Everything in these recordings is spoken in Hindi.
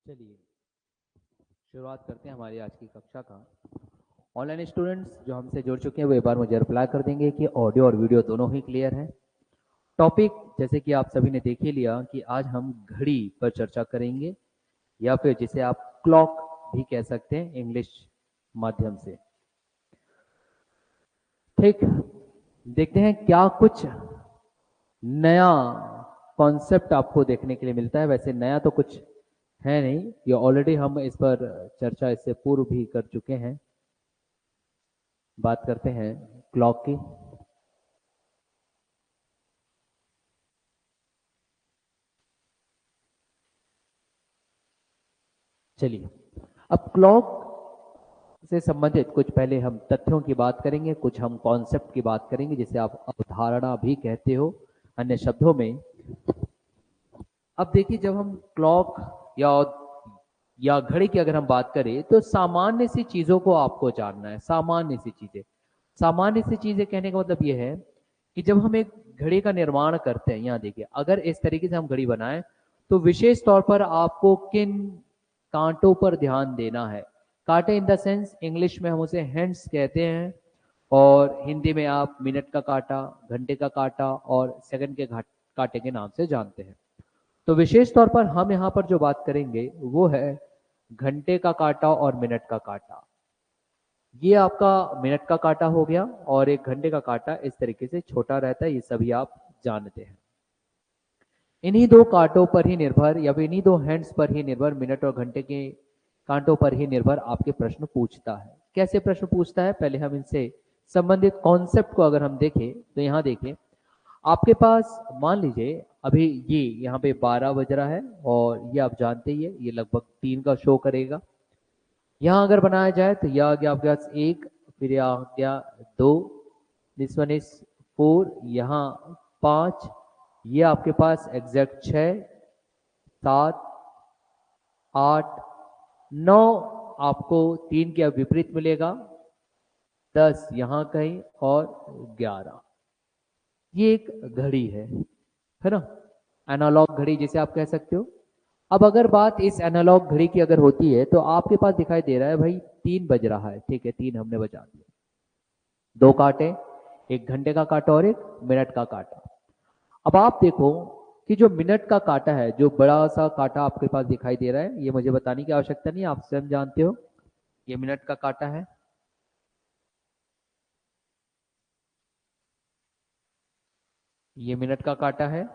चलिए शुरुआत करते हैं हमारी आज की कक्षा का। ऑनलाइन स्टूडेंट्स जो हमसे जुड़ चुके हैं वो एक बार मुझे रिप्लाई कर देंगे कि ऑडियो और वीडियो दोनों ही क्लियर है। टॉपिक जैसे कि आप सभी ने देख ही लिया कि आज हम घड़ी पर चर्चा करेंगे, या फिर जिसे आप क्लॉक भी कह सकते हैं इंग्लिश माध्यम से। ठीक, देखते हैं क्या कुछ नया कॉन्सेप्ट आपको देखने के लिए मिलता है। वैसे नया तो कुछ है नहीं, ये ऑलरेडी हम इस पर चर्चा इससे पूर्व भी कर चुके हैं। बात करते हैं क्लॉक की। चलिए, अब क्लॉक से संबंधित कुछ पहले हम तथ्यों की बात करेंगे, कुछ हम कॉन्सेप्ट की बात करेंगे जिसे आप अवधारणा भी कहते हो अन्य शब्दों में। अब देखिए, जब हम क्लॉक या घड़ी की अगर हम बात करें तो सामान्य सी चीजों को आपको जानना है। सामान्य सी चीजें, सामान्य सी चीजें कहने का मतलब यह है कि जब हम एक घड़ी का निर्माण करते हैं, यहाँ देखिए, अगर इस तरीके से हम घड़ी बनाएं तो विशेष तौर पर आपको किन कांटों पर ध्यान देना है। कांटे इन द सेंस इंग्लिश में हम उसे हैंड्स कहते हैं, और हिंदी में आप मिनट का कांटा, घंटे का कांटा और सेकंड के कांटे के नाम से जानते हैं। तो विशेष तौर पर हम यहाँ पर जो बात करेंगे वो है घंटे का कांटा और मिनट का कांटा। ये आपका मिनट का कांटा हो गया, और एक घंटे का कांटा इस तरीके से छोटा रहता है, ये सभी आप जानते हैं। इन्हीं दो कांटों पर ही निर्भर, या फिर इन्हीं दो हैंड्स पर ही निर्भर, मिनट और घंटे के कांटों पर ही निर्भर आपके प्रश्न पूछता है। कैसे प्रश्न पूछता है, पहले हम इनसे संबंधित कॉन्सेप्ट को अगर हम देखें तो यहाँ देखें, आपके पास मान लीजिए अभी ये यहाँ पे 12 बज रहा है, और ये आप जानते ही है ये लगभग 3 का शो करेगा। यहाँ अगर बनाया जाए तो यह आ गया आपके पास 1, फिर यह आ गया 2, दिस वन इज 4, यहाँ 5, ये आपके पास एग्जैक्ट 6, 7, 8, 9 आपको 3 के विपरीत मिलेगा, 10 यहाँ कहीं, और 11। ये एक घड़ी है ना, एनालॉग घड़ी जिसे आप कह सकते हो। अब अगर बात इस एनालॉग घड़ी की अगर होती है तो आपके पास दिखाई दे रहा है भाई 3 बज रहा है, ठीक है, 3 हमने बजा दिया। 2 कांटे, एक घंटे का कांटा और एक मिनट का कांटा। अब आप देखो कि जो मिनट का कांटा है, जो बड़ा सा कांटा आपके पास दिखाई दे रहा है, ये मुझे बताने की आवश्यकता नहीं, आप स्वयं जानते हो ये मिनट का कांटा है। ये मिनट का कांटा है,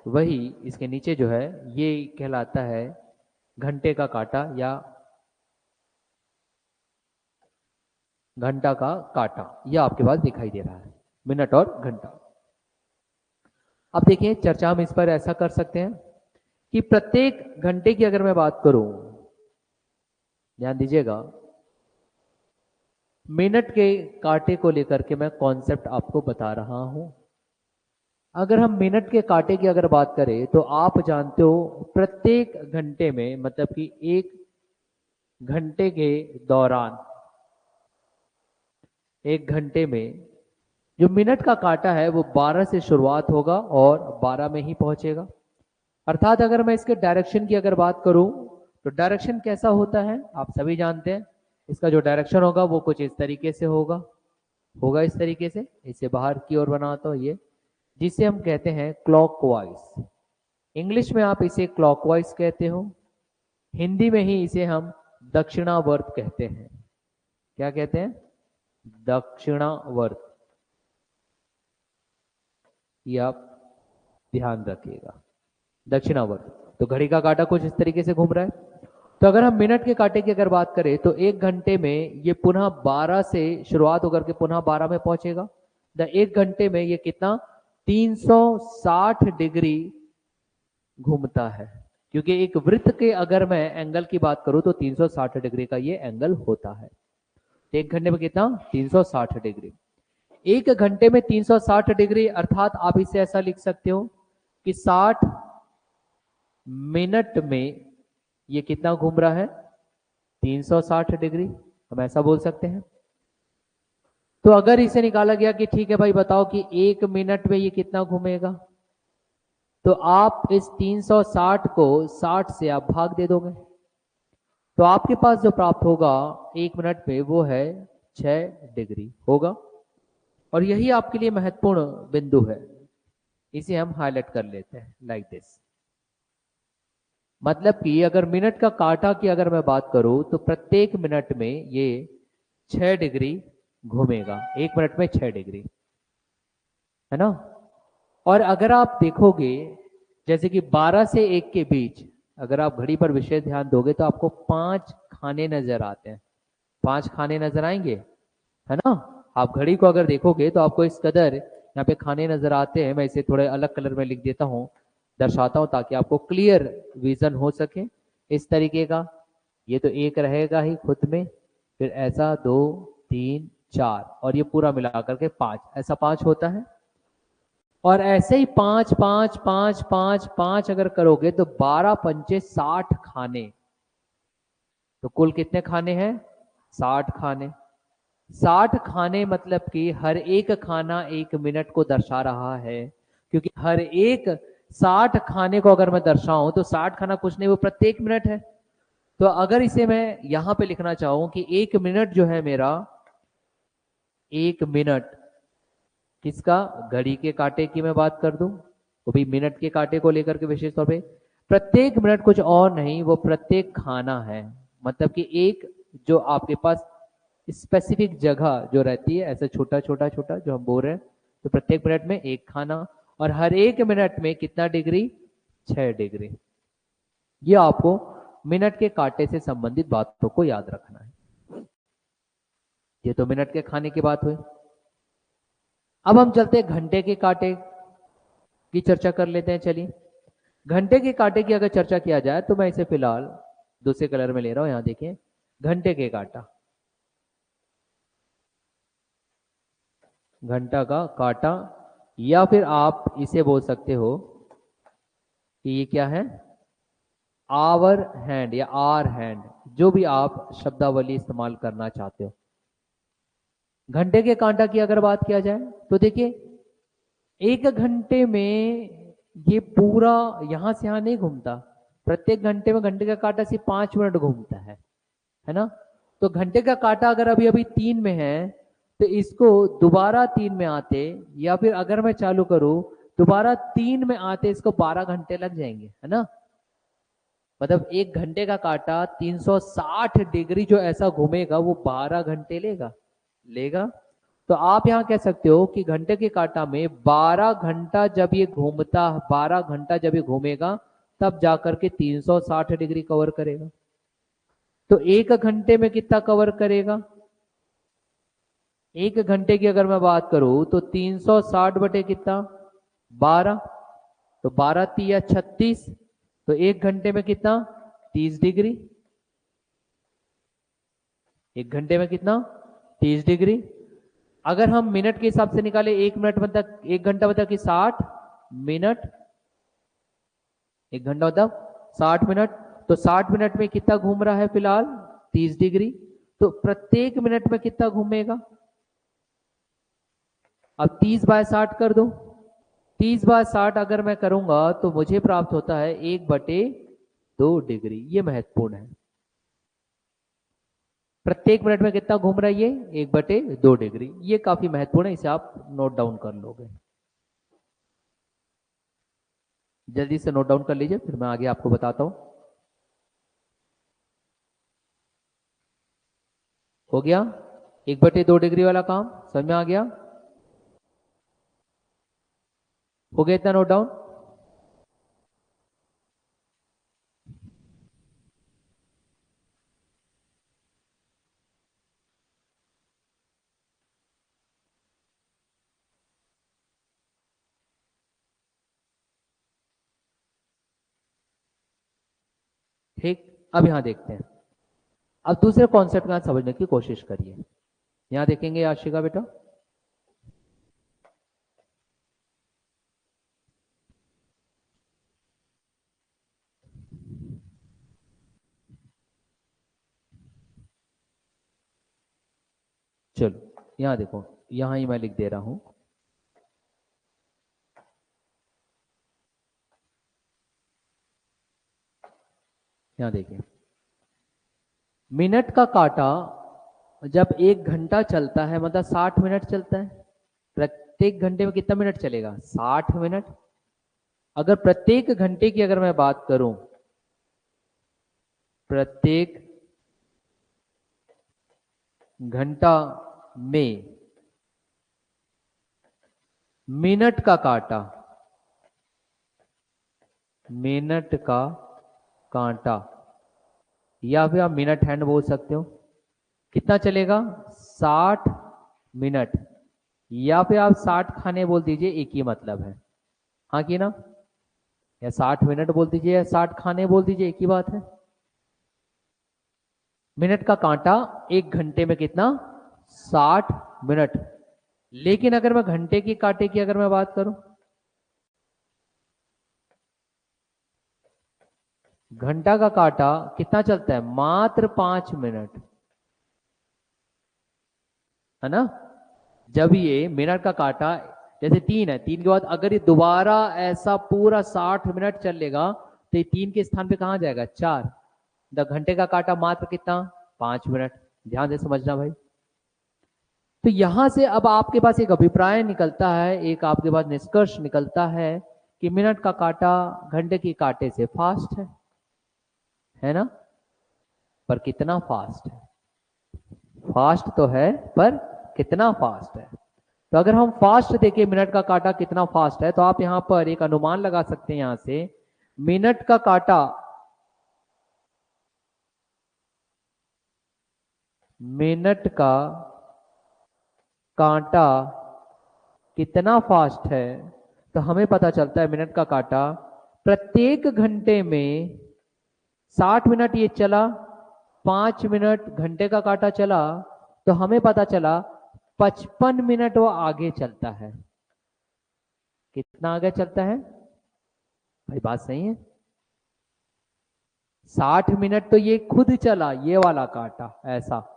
वही इसके नीचे जो है ये कहलाता है घंटे का कांटा या घंटा का कांटा। यह आपके पास दिखाई दे रहा है, मिनट और घंटा। अब देखिए, चर्चा हम इस पर ऐसा कर सकते हैं कि प्रत्येक घंटे की अगर मैं बात करूं, ध्यान दीजिएगा, मिनट के कांटे को लेकर के मैं कॉन्सेप्ट आपको बता रहा हूं। अगर हम मिनट के कांटे की अगर बात करें तो आप जानते हो प्रत्येक घंटे में, मतलब कि एक घंटे के दौरान, एक घंटे में जो मिनट का कांटा है वो 12 से शुरुआत होगा और 12 में ही पहुंचेगा। अर्थात अगर मैं इसके डायरेक्शन की अगर बात करूं तो डायरेक्शन कैसा होता है आप सभी जानते हैं। इसका जो डायरेक्शन होगा वो कुछ इस तरीके से होगा इस तरीके से। इसे बाहर की ओर बनाता हूं, ये जिसे हम कहते हैं क्लॉकवाइज। इंग्लिश में आप इसे क्लॉकवाइज कहते हो, हिंदी में ही इसे हम दक्षिणावर्त कहते हैं। क्या कहते हैं? दक्षिणावर्त। ये आप ध्यान रखिएगा, दक्षिणावर्त। तो घड़ी का कांटा कुछ इस तरीके से घूम रहा है। तो अगर हम मिनट के कांटे की अगर बात करें तो एक घंटे में ये पुनः 12 से शुरुआत होकर के पुनः 12 में पहुंचेगा। एक घंटे में ये कितना 360 डिग्री घूमता है, क्योंकि एक वृत्त के अगर मैं एंगल की बात करूं तो 360 डिग्री का ये एंगल होता है। एक घंटे में कितना 360 डिग्री। एक घंटे में 360 डिग्री, अर्थात आप इसे ऐसा लिख सकते हो कि 60 मिनट में ये कितना घूम रहा है 360 डिग्री, हम ऐसा बोल सकते हैं। तो अगर इसे निकाला गया कि ठीक है भाई बताओ कि 1 मिनट में ये कितना घूमेगा, तो आप इस 360 को 60 से आप भाग दे दोगे। तो आपके पास जो प्राप्त होगा 1 मिनट में वो है 6 डिग्री होगा। और यही आपके लिए महत्वपूर्ण बिंदु है, इसे हम हाईलाइट कर लेते हैं लाइक दिस। मतलब कि अगर मिनट का काटा की अगर मैं बात करूं तो प्रत्येक मिनट में ये 6 डिग्री घूमेगा, 1 मिनट में 6 डिग्री, है ना। और अगर आप देखोगे जैसे कि 12 से 1 के बीच अगर आप घड़ी पर विशेष ध्यान दोगे तो आपको 5 खाने नजर आते हैं, 5 खाने नजर आएंगे, है ना। आप घड़ी को अगर देखोगे तो आपको इस कदर यहाँ पे खाने नजर आते हैं। मैं इसे थोड़े अलग कलर में लिख देता हूँ, दर्शाता हूँ ताकि आपको क्लियर विजन हो सके इस तरीके का। ये तो एक रहेगा ही खुद में, फिर ऐसा 2 3 4 और ये पूरा मिलाकर के 5, ऐसा 5 होता है। और ऐसे ही 5 5 5 5 5 अगर करोगे तो 12 पंचे 60 खाने। तो कुल कितने खाने हैं? 60 खाने। 60 खाने मतलब कि हर एक खाना 1 मिनट को दर्शा रहा है, क्योंकि हर एक 60 खाने को अगर मैं दर्शाऊं तो 60 खाना कुछ नहीं, वो प्रत्येक मिनट है। तो अगर इसे मैं यहां पे लिखना चाहूं कि 1 मिनट जो है मेरा, 1 मिनट किसका? घड़ी के कांटे की मैं बात कर दूं, वो भी मिनट के कांटे को लेकर के विशेष तौर पे प्रत्येक मिनट कुछ और नहीं, वो प्रत्येक खाना है। मतलब कि एक जो आपके पास स्पेसिफिक जगह जो रहती है, ऐसा छोटा छोटा छोटा जो हम बोल रहे हैं, तो प्रत्येक मिनट में एक खाना, और हर एक मिनट में कितना डिग्री? 6 डिग्री। ये आपको मिनट के कांटे से संबंधित बातों को याद रखना है। ये तो मिनट के खाने की बात हुई। अब हम चलते हैं घंटे के कांटे की चर्चा कर लेते हैं। चलिए, घंटे के कांटे की अगर चर्चा किया जाए तो मैं इसे फिलहाल दूसरे कलर में ले रहा हूं। यहां देखिए, घंटे के कांटा, घंटा का कांटा, या फिर आप इसे बोल सकते हो कि ये क्या है? आवर हैंड या आर हैंड, जो भी आप शब्दावली इस्तेमाल करना चाहते हो। घंटे के कांटा की अगर बात किया जाए तो देखिए, 1 घंटे में ये पूरा यहां से यहां नहीं घूमता। प्रत्येक घंटे में घंटे का कांटा सिर्फ 5 मिनट घूमता है ना। तो घंटे का कांटा अगर अभी अभी 3 में है तो इसको दोबारा 3 में आते, या फिर अगर मैं चालू करूं दोबारा 3 में आते, इसको 12 घंटे लग जाएंगे, है ना। मतलब 1 घंटे का कांटा 360 डिग्री जो ऐसा घूमेगा वो 12 घंटे लेगा लेगा। तो आप यहां कह सकते हो कि घंटे के कांटा में 12 घंटा जब ये घूमता, 12 घंटा जब ये घूमेगा तब जाकर के 360 डिग्री कवर करेगा। तो 1 घंटे में कितना कवर करेगा? 1 घंटे की अगर मैं बात करूं तो 360 बटे कितना? 12। तो 12 तिया 36। तो 1 घंटे में कितना? 30 डिग्री। 1 घंटे में कितना? 30 डिग्री। अगर हम मिनट के हिसाब से निकाले, 1 मिनट मतलब 1 घंटा मतलब कि 60 मिनट, 1 घंटा मतलब 60 मिनट। तो 60 मिनट में कितना घूम रहा है फिलहाल? 30 डिग्री। तो प्रत्येक मिनट में कितना घूमेगा? अब 30/60 कर दो। 30/60 अगर मैं करूंगा तो मुझे प्राप्त होता है 1/2 डिग्री। ये महत्वपूर्ण है। प्रत्येक मिनट में कितना घूम रहा है ये? 1/2 डिग्री। ये काफी महत्वपूर्ण है, इसे आप नोट डाउन कर लोगे। जल्दी से नोट डाउन कर लीजिए, फिर मैं आगे आपको बताता हूं। हो गया 1/2 डिग्री वाला काम? समझ में आ गया? हो गया इतना नोट डाउन? ठीक। अब यहां देखते हैं, अब दूसरे कॉन्सेप्ट का समझने की कोशिश करिए। यहां देखेंगे आशिका बेटा, चलो यहां देखो, यहां ही मैं लिख दे रहा हूं। यहां देखिए, मिनट का काटा जब 1 घंटा चलता है मतलब 60 मिनट चलता है। प्रत्येक घंटे में कितना मिनट चलेगा? 60 मिनट। अगर प्रत्येक घंटे की अगर मैं बात करूं, प्रत्येक घंटा में मिनट का काटा, मिनट का कांटा या फिर आप मिनट हैंड बोल सकते हो, कितना चलेगा? 60 मिनट। या फिर आप 60 खाने बोल दीजिए, एक ही मतलब है। हाँ कि ना? या 60 मिनट बोल दीजिए या 60 खाने बोल दीजिए, एक ही बात है। मिनट का कांटा 1 घंटे में कितना? 60 मिनट। लेकिन अगर मैं घंटे की कांटे की अगर मैं बात करूं, घंटा का कांटा कितना चलता है? मात्र 5 मिनट, है ना? जब ये मिनट का कांटा जैसे 3 है, 3 के बाद अगर ये दोबारा ऐसा पूरा 60 मिनट चलेगा तो ये 3 के स्थान पे कहां जाएगा? 4। घंटे का कांटा मात्र कितना? 5 मिनट। ध्यान से समझना भाई। तो यहां से अब आपके पास एक अभिप्राय निकलता है, एक आपके पास निष्कर्ष निकलता है कि मिनट का कांटा घंटे की कांटे से फास्ट है ना? पर कितना फास्ट है? फास्ट तो है, पर कितना फास्ट है? तो अगर हम फास्ट देखें मिनट का कांटा कितना फास्ट है, तो आप यहां पर एक अनुमान लगा सकते हैं। यहां से मिनट का कांटा, मिनट का कांटा कितना फास्ट है, तो हमें पता चलता है मिनट का कांटा प्रत्येक घंटे में 60 मिनट ये चला, 5 मिनट घंटे का कांटा चला, तो हमें पता चला 55 मिनट वो आगे चलता है। कितना आगे चलता है भाई? बात सही है। 60 मिनट तो ये खुद चला, ये वाला कांटा ऐसा,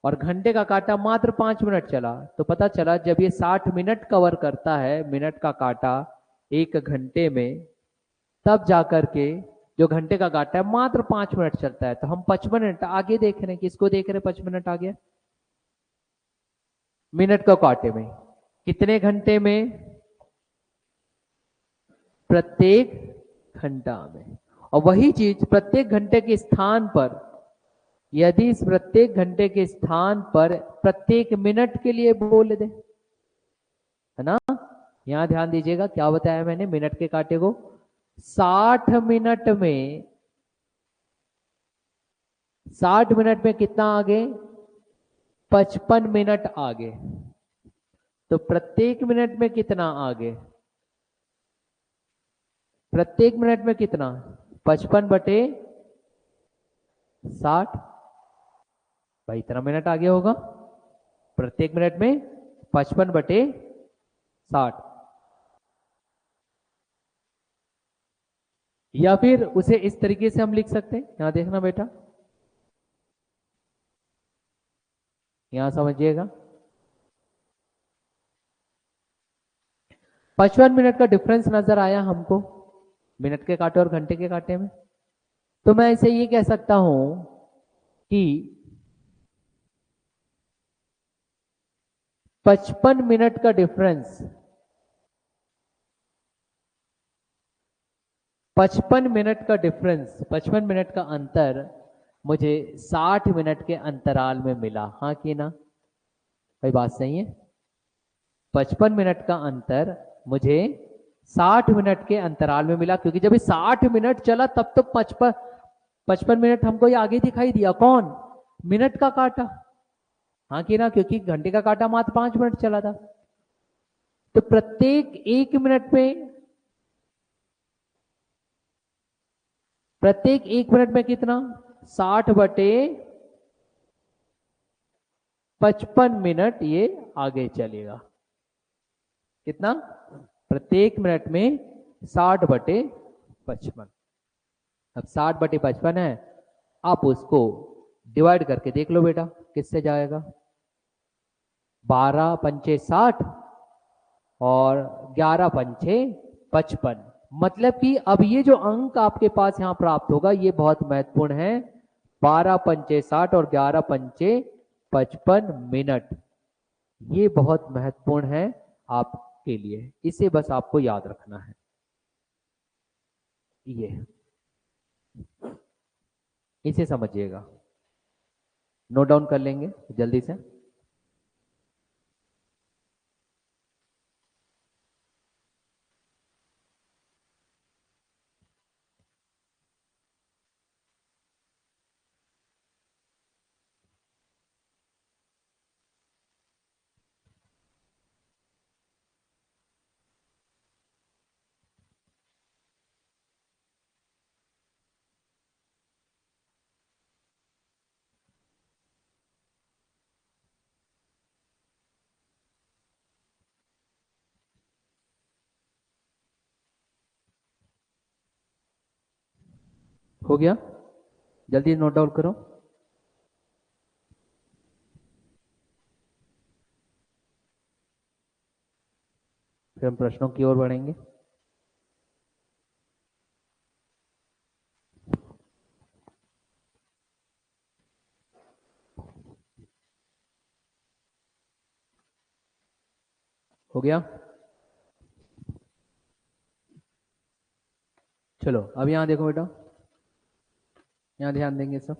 और घंटे का कांटा मात्र 5 मिनट चला। तो पता चला जब ये 60 मिनट कवर करता है मिनट का कांटा 1 घंटे में, तब जाकर के जो घंटे का कांटा है मात्र 5 मिनट चलता है। तो हम 55 मिनट आगे देख रहे हैं। किसको देख रहे हैं? 55 मिनट आगे मिनट का कांटे में। कितने घंटे में? प्रत्येक घंटा में। और वही चीज प्रत्येक घंटे के स्थान पर, यदि इस प्रत्येक घंटे के स्थान पर प्रत्येक मिनट के लिए बोल दे, है ना? यहां ध्यान दीजिएगा क्या बताया मैंने मिनट के कांटे को। 60 मिनट में, 60 मिनट में कितना आगे? 55 मिनट आगे। तो प्रत्येक मिनट में कितना आगे? प्रत्येक मिनट में कितना? 55/60। भाई इतना मिनट आगे होगा प्रत्येक मिनट में, 55/60। या फिर उसे इस तरीके से हम लिख सकते हैं, यहां देखना बेटा, यहां समझिएगा। 55 मिनट का डिफरेंस नजर आया हमको मिनट के कांटे और घंटे के कांटे में। तो मैं इसे ये कह सकता हूं कि 55 मिनट का डिफरेंस, 55 मिनट का डिफरेंस, 55 मिनट का अंतर मुझे 60 मिनट के अंतराल में मिला। हाँ कि ना भाई? बात सही है। 55 मिनट का अंतर मुझे 60 मिनट के अंतराल में मिला, क्योंकि जब ये 60 मिनट चला तब तो 55 मिनट हमको ये आगे दिखाई दिया। कौन? मिनट का कांटा। हाँ कि ना? क्योंकि घंटे का कांटा मात्र 5 मिनट चला था। तो प्रत्येक 1 मिनट में, प्रत्येक 1 मिनट में कितना? 60/55 मिनट ये आगे चलेगा। कितना? प्रत्येक मिनट में 60/55। अब 60/55 है, आप उसको डिवाइड करके देख लो बेटा किससे जाएगा। 12×5 = 60 और 11×5 = 55। मतलब कि अब ये जो अंक आपके पास यहां प्राप्त होगा ये बहुत महत्वपूर्ण है। 12 पंचे 60 और 11 पंचे 55 मिनट। ये बहुत महत्वपूर्ण है आपके लिए, इसे बस आपको याद रखना है। ये इसे समझिएगा, नोट डाउन कर लेंगे जल्दी से। हो गया? जल्दी नोट डाउन करो। फिर हम प्रश्नों की ओर बढ़ेंगे। हो गया? चलो अब यहां देखो बेटा, यहां ध्यान देंगे सब।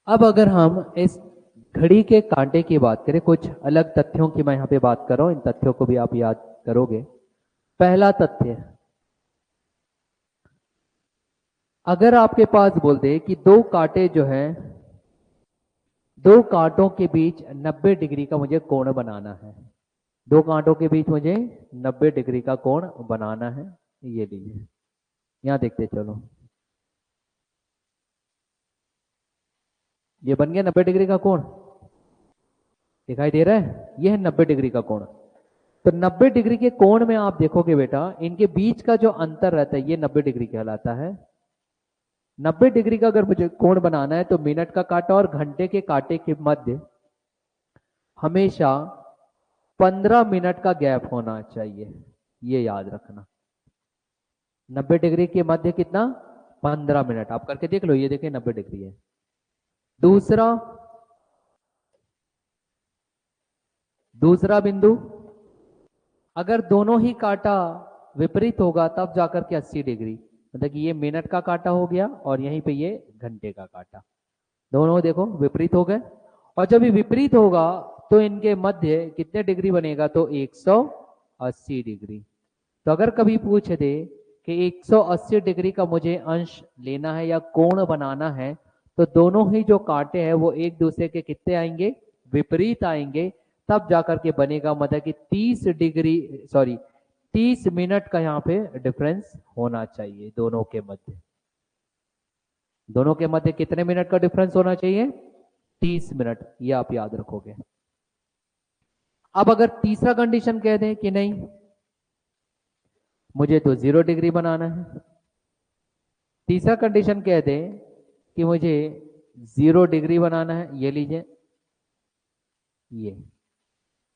अब अगर हम इस घड़ी के कांटे की बात करें, कुछ अलग तथ्यों की मैं यहां पे बात कर रहा हूं, इन तथ्यों को भी आप याद करोगे। पहला तथ्य, अगर आपके पास बोल दे कि दो कांटे जो हैं, दो कांटों के बीच 90 डिग्री का मुझे कोण बनाना है, दो कांटों के बीच मुझे 90 डिग्री का कोण बनाना है। ये लीजिए, यहां देखते चलो, ये बन गया 90 डिग्री का कोण, दिखाई दे रहा है? ये है 90 डिग्री का कोण। तो 90 डिग्री के कोण में आप देखोगे बेटा, इनके बीच का जो अंतर रहता है ये 90 डिग्री कहलाता है। 90 डिग्री का अगर मुझे कोण बनाना है तो मिनट का कांटा और घंटे के कांटे के मध्य हमेशा 15 मिनट का गैप होना चाहिए, ये याद रखना। 90 डिग्री के मध्य कितना? 15 मिनट। आप करके देख लो, ये देखिए 90 डिग्री है। दूसरा, दूसरा बिंदु, अगर दोनों ही कांटा विपरीत होगा तब जाकर के 80 डिग्री, मतलब कि ये मिनट का कांटा हो गया और यहीं पे ये घंटे का कांटा, दोनों देखो विपरीत हो गए। और जब ये विपरीत होगा तो इनके मध्य कितने डिग्री बनेगा? तो 180 डिग्री। तो अगर कभी पूछ दे कि 180 डिग्री का मुझे अंश लेना है या कोण बनाना है, तो दोनों ही जो कांटे हैं वो एक दूसरे के कितने आएंगे? विपरीत आएंगे, तब जाकर के बनेगा, मतलब कि 30 डिग्री, सॉरी 30 मिनट का यहाँ पे डिफरेंस होना चाहिए दोनों के मध्य। दोनों के मध्य कितने मिनट का डिफरेंस होना चाहिए? 30 मिनट, ये आप याद रखोगे। अब अगर तीसरा कंडीशन कह दें कि नहीं, मुझे तो 0 डिग्री बनाना है, तीसरा कंडीशन कह दें कि मुझे 0 डिग्री बनाना है, ये लीजिए, ये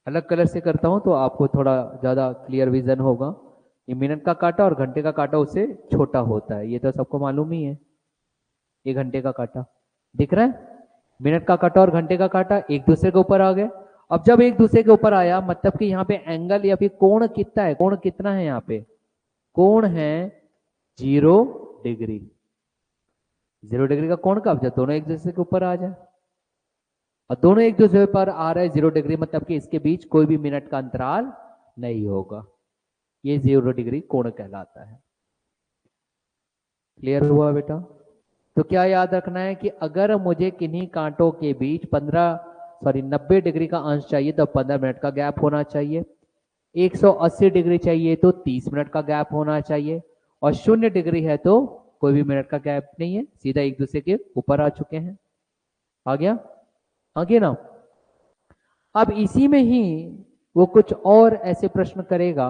अलग कलर से करता हूं तो आपको थोड़ा ज्यादा क्लियर विजन होगा। ये मिनट का कांटा और घंटे का कांटा उससे छोटा होता है, ये तो सबको मालूम ही है। ये घंटे का कांटा दिख रहा है, मिनट का कांटा और घंटे का कांटा एक दूसरे के ऊपर आ गए। अब जब एक दूसरे के ऊपर आया, मतलब कि यहाँ पे एंगल या फिर कोण कितना है? कोण कितना है यहाँ पे? कोण है 0 डिग्री। 0 डिग्री का कोण कब? जब दोनों एक दूसरे के ऊपर आ जाए, और दोनों एक दूसरे पर आ रहे 0 डिग्री, मतलब कि इसके बीच कोई भी मिनट का अंतराल नहीं होगा, ये 0 डिग्री कोण कहलाता है। क्लियर हुआ बेटा? तो क्या याद रखना है कि अगर मुझे किन्हीं कांटों के बीच 90 डिग्री का अंश चाहिए तो 15 मिनट का गैप होना चाहिए, 180 डिग्री चाहिए तो 30 मिनट का गैप होना चाहिए, और 0 डिग्री है तो कोई भी मिनट का गैप नहीं है, सीधा एक दूसरे के ऊपर आ चुके हैं। आ गया? आगे ना, अब इसी में ही वो कुछ और ऐसे प्रश्न करेगा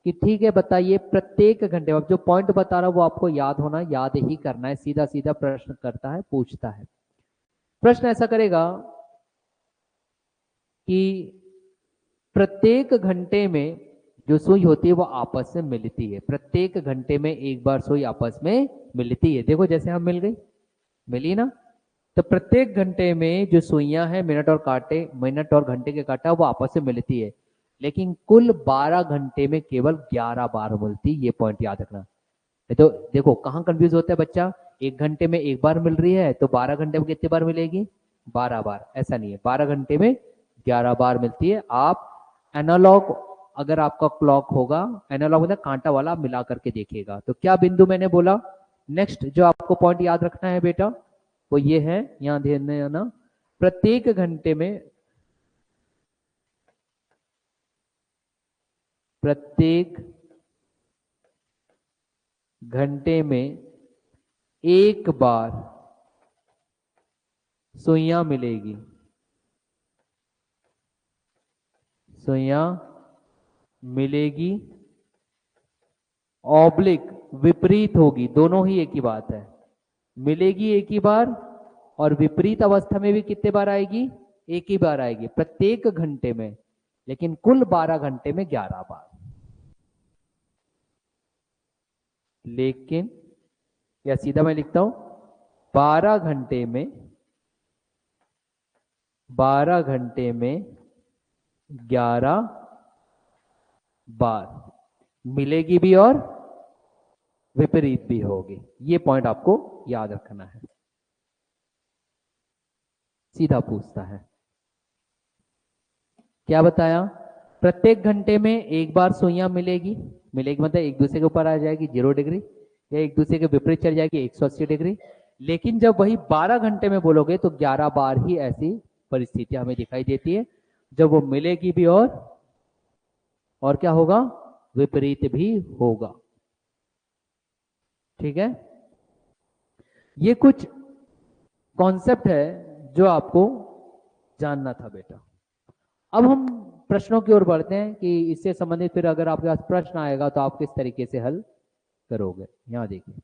कि ठीक है बताइए प्रत्येक घंटे, अब जो पॉइंट बता रहा वो आपको याद होना, याद ही करना है, सीधा सीधा प्रश्न करता है, पूछता है। प्रश्न ऐसा करेगा कि प्रत्येक घंटे में जो सुई होती है वो आपस में मिलती है, प्रत्येक घंटे में एक बार सुई आपस में मिलती है। देखो जैसे हम मिल गई, मिली ना। तो प्रत्येक घंटे में जो सुइयां हैं, मिनट और घंटे के कांटा, वो आपस में मिलती है, लेकिन कुल 12 घंटे में केवल 11 बार मिलती। ये पॉइंट याद रखना। तो देखो कहाँ कंफ्यूज होता है बच्चा, एक घंटे में एक बार मिल रही है तो 12 घंटे में कितनी बार मिलेगी, 12 बार। ऐसा नहीं है, 12 घंटे में 11 बार मिलती है। आप एनालॉग, अगर आपका क्लॉक होगा एनालॉग मतलब कांटा वाला, मिला करके देखिएगा। तो क्या बिंदु मैंने बोला, नेक्स्ट जो आपको पॉइंट याद रखना है बेटा वो ये है, यहां ध्यान देना, प्रत्येक घंटे में, प्रत्येक घंटे में एक बार सुइयां मिलेगी, सुइयां मिलेगी, ऑब्लिक विपरीत होगी, दोनों ही एक ही बात है। मिलेगी एक ही बार और विपरीत अवस्था में भी कितने बार आएगी, एक ही बार आएगी प्रत्येक घंटे में, लेकिन कुल 12 घंटे में 11 बार। लेकिन या सीधा मैं लिखता हूं, 12 घंटे में, 12 घंटे में 11 बार मिलेगी भी और विपरीत भी होगी। ये पॉइंट आपको याद रखना है। सीधा पूछता है, क्या बताया, प्रत्येक घंटे में एक बार सुइयां मिलेगी, मिलेगी मतलब एक दूसरे के ऊपर आ जाएगी 0 डिग्री, या एक दूसरे के विपरीत चल जाएगी 180 डिग्री। लेकिन जब वही 12 घंटे में बोलोगे तो 11 बार ही ऐसी परिस्थितियां हमें दिखाई देती है, जब वो मिलेगी भी और क्या होगा, विपरीत भी होगा। ठीक है, ये कुछ कॉन्सेप्ट है जो आपको जानना था बेटा। अब हम प्रश्नों की ओर बढ़ते हैं कि इससे संबंधित फिर अगर आपके पास प्रश्न आएगा तो आप किस तरीके से हल करोगे। यहां देखिए,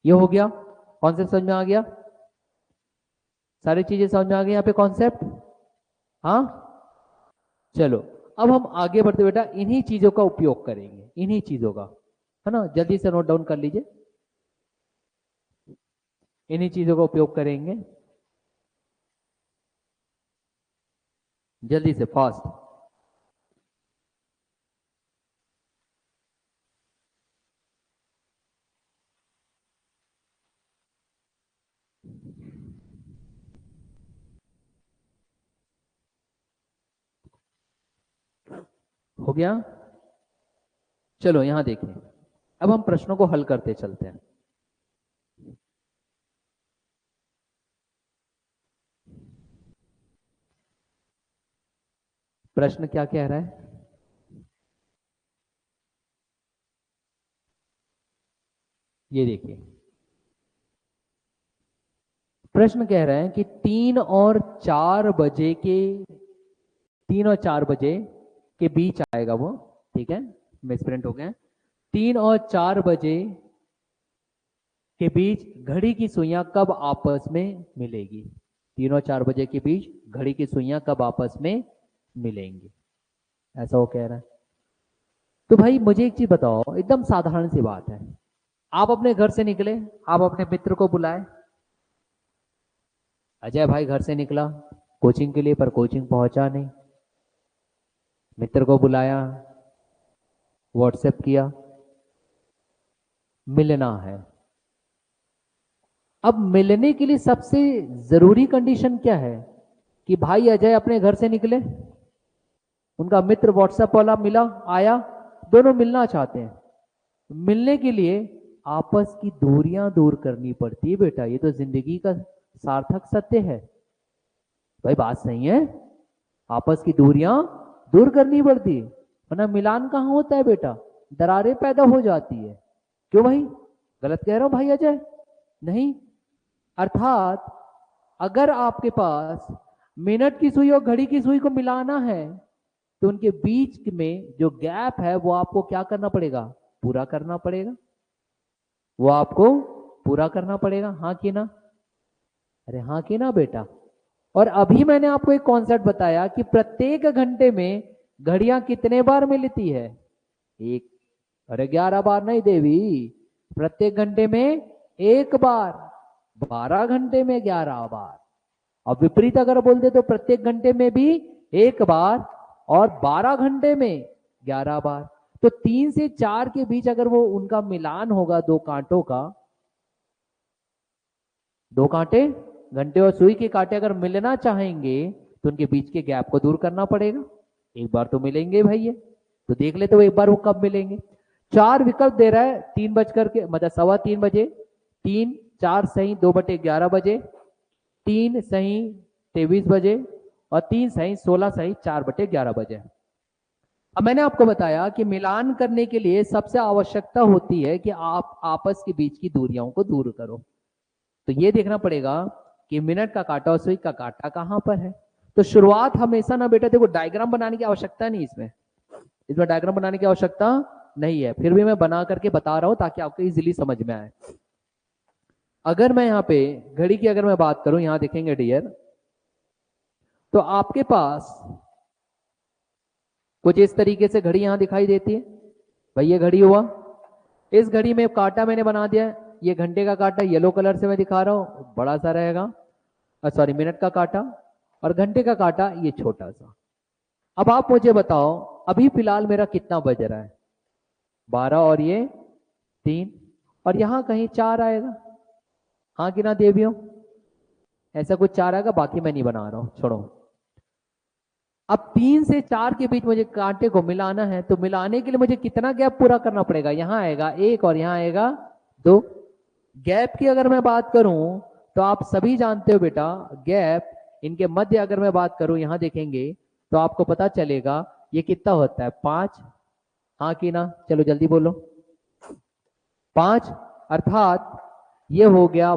ये हो गया कॉन्सेप्ट, समझ में आ गया, सारी चीजें समझ में आ गई यहाँ पे कॉन्सेप्ट। हाँ चलो, अब हम आगे बढ़ते बेटा, इन्हीं चीजों का उपयोग करेंगे, इन्हीं चीजों का, है ना, जल्दी से नोट डाउन कर लीजिए, इन्हीं चीजों का उपयोग करेंगे जल्दी से, फास्ट। हो गया, चलो यहां देखिए, अब हम प्रश्नों को हल करते चलते हैं। प्रश्न क्या कह रहा है, ये देखिए, प्रश्न कह रहा है कि 3 और 4 बजे के, 3 और 4 बजे के बीच आएगा वो, ठीक है, मिसप्रिंट हो गए, 3 और 4 बजे के बीच घड़ी की सुइयां कब आपस में मिलेगी, 3 और 4 बजे के बीच घड़ी की सुइयां कब आपस में मिलेंगी, ऐसा वो कह रहा है। तो भाई मुझे एक चीज बताओ, एकदम साधारण सी बात है, आप अपने घर से निकले, आप अपने मित्र को बुलाए, अजय भाई घर से निकला कोचिंग के लिए पर कोचिंग पहुंचा नहीं, मित्र को बुलाया, व्हाट्सएप किया, मिलना है। अब मिलने के लिए सबसे जरूरी कंडीशन क्या है, कि भाई अजय अपने घर से निकले, उनका मित्र व्हाट्सएप वाला मिला, आया, दोनों मिलना चाहते हैं। मिलने के लिए आपस की दूरियां दूर करनी पड़ती है बेटा, ये तो जिंदगी का सार्थक सत्य है भाई, बात सही है, आपस की दूरियां दूर करनी पड़ती है, वरना मिलान कहां होता है बेटा, दरारें पैदा हो जाती है। क्यों भाई, गलत कह रहा हूं भाई अजय, नहीं, अर्थात अगर आपके पास मिनट की सुई और घड़ी की सुई को मिलाना है तो उनके बीच में जो गैप है वो आपको क्या करना पड़ेगा, पूरा करना पड़ेगा, वो आपको पूरा करना पड़ेगा, हाँ कि ना, अरे हाँ कि ना बेटा। और अभी मैंने आपको एक कॉन्सेप्ट बताया कि प्रत्येक घंटे में घड़ियां कितने बार मिलती है, एक, अरे 11 बार नहीं देवी, प्रत्येक घंटे में एक बार, 12 घंटे में 11 बार। अब विपरीत अगर बोलते तो प्रत्येक घंटे में भी एक बार और 12 घंटे में 11 बार। तो 3 से 4 के बीच अगर वो उनका मिलान होगा दो कांटों का, दो कांटे घंटे और सुई के कांटे अगर मिलना चाहेंगे तो उनके बीच के गैप को दूर करना पड़ेगा। एक बार तो मिलेंगे भाई, ये तो देख ले तो एक बार वो कब मिलेंगे। 4 विकल्प दे रहा है, 3 बजकर के मतलब 3:15 बजे, 3, 4 सही 2/11 बजे, 3 सही 23 बजे और 3 सही 16 सही 4/11 बजे। अब मैंने आपको बताया कि मिलान करने के लिए सबसे आवश्यकता होती है कि आप आपस के बीच की दूरियों को दूर करो। तो ये देखना पड़ेगा कि मिनट का कांटा और सुई का कांटा कहां पर है। तो शुरुआत हमेशा ना बेटा देखो, डायग्राम बनाने की आवश्यकता नहीं, इसमें डायग्राम बनाने की आवश्यकता नहीं है, फिर भी मैं बना करके बता रहा हूं ताकि आपको इजीली समझ में आए। अगर मैं यहाँ पे घड़ी की अगर मैं बात करूं, यहां देखेंगे डियर, तो आपके पास कुछ इस तरीके से घड़ी यहां दिखाई देती है। भाई ये घड़ी हुआ, इस घड़ी में कांटा मैंने बना दिया, ये घंटे का कांटा येलो कलर से मैं दिखा रहा हूं, बड़ा सा रहेगा, सॉरी मिनट का कांटा, और घंटे का कांटा ये छोटा सा। अब आप मुझे बताओ अभी फिलहाल मेरा कितना बज रहा है, 12 और ये 3, और यहां कहीं 4 आएगा। हाँ कि ना देवियों, ऐसा कुछ 4 आएगा, बाकी मैं नहीं बना रहा हूं, छोड़ो। अब 3 से 4 के बीच मुझे कांटे को मिलाना है, तो मिलाने के लिए मुझे कितना गैप पूरा करना पड़ेगा, यहां आएगा 1 और यहां आएगा 2। गैप की अगर मैं बात करूं तो आप सभी जानते हो बेटा, गैप इनके मध्य अगर मैं बात करूं, यहां देखेंगे तो आपको पता चलेगा ये कितना होता है, 5। हाँ कि ना, चलो जल्दी बोलो, 5, अर्थात ये हो गया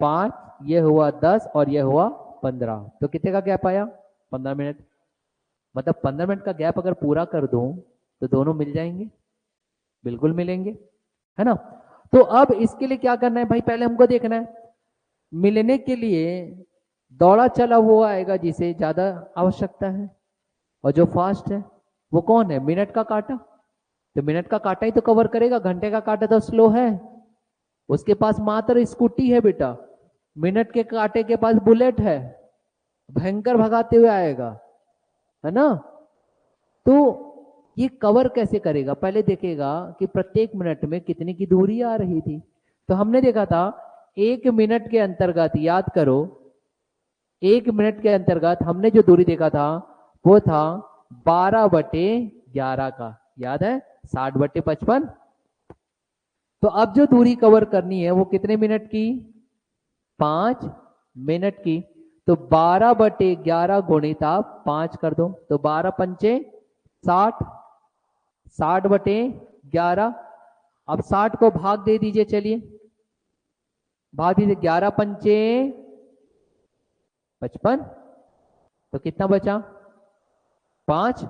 5, ये हुआ 10 और ये हुआ 15, तो कितने का गैप आया, 15 मिनट। मतलब 15 मिनट का गैप अगर पूरा कर दूं तो दोनों मिल जाएंगे, बिल्कुल मिलेंगे, है ना। तो अब इसके लिए क्या करना है भाई, पहले हमको देखना है मिलने के लिए दौड़ा चला हुआ आएगा जिसे ज्यादा आवश्यकता है, और जो फास्ट है वो कौन है, मिनट का कांटा। तो मिनट का कांटा ही तो कवर करेगा, घंटे का कांटा तो स्लो है, उसके पास मात्र स्कूटी है बेटा, मिनट के कांटे के पास बुलेट है, भयंकर भगाते हुए आएगा, है ना। तो ये कवर कैसे करेगा, पहले देखेगा कि प्रत्येक मिनट में कितने की दूरी आ रही थी। तो हमने देखा था 1 मिनट के अंतर्गत, याद करो 1 मिनट के अंतर्गत हमने जो दूरी देखा था वो था 12/11 का, याद है, 60/55। तो अब जो दूरी कवर करनी है वो कितने मिनट की, 5 मिनट की। तो 12/11 गुणित आप 5 कर दो, तो 12 पंचे 60, 60/11। अब 60 को भाग दे दीजिए, चलिए भाग दीजिए, 11 पंचे 55, तो कितना बचा, 5।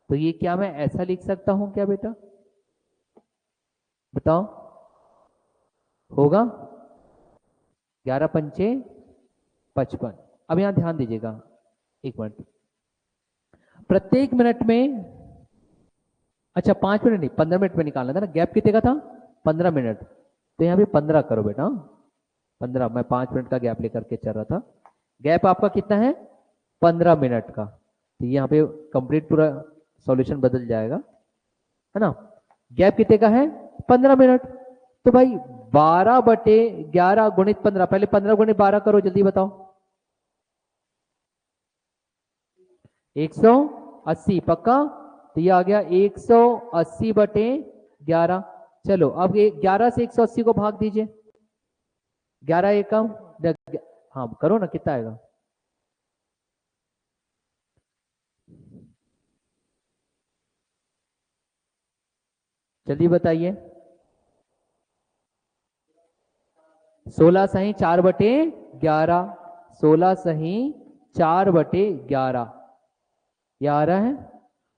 तो ये क्या मैं ऐसा लिख सकता हूं क्या बेटा, बताओ, होगा 11 पंचे 55। अब यहां ध्यान दीजिएगा, एक मिनट, प्रत्येक मिनट में, अच्छा 5 मिनट नहीं 15 मिनट में निकालना था ना, गैप कितने का था, 15 मिनट, तो यहाँ पे 15 करो बेटा, 15, मैं 5 मिनट का गैप लेकर के चल रहा था, गैप आपका कितना है 15 मिनट का, तो यहाँ पे कंप्लीट पूरा सॉल्यूशन बदल जाएगा, है ना। गैप कितने का है 15 मिनट, तो भाई 12/11 गुणित 15, पहले 15 गुणित 12 करो, जल्दी बताओ, 180 पक्का, तो ये आ गया 180/11। चलो अब 11 से 180 को भाग दीजिए, 11 एकम, हाँ करो ना, कितना आएगा, जल्दी बताइए, 16 सही 4/11, 16 सही 4/11, ये आ रहा है।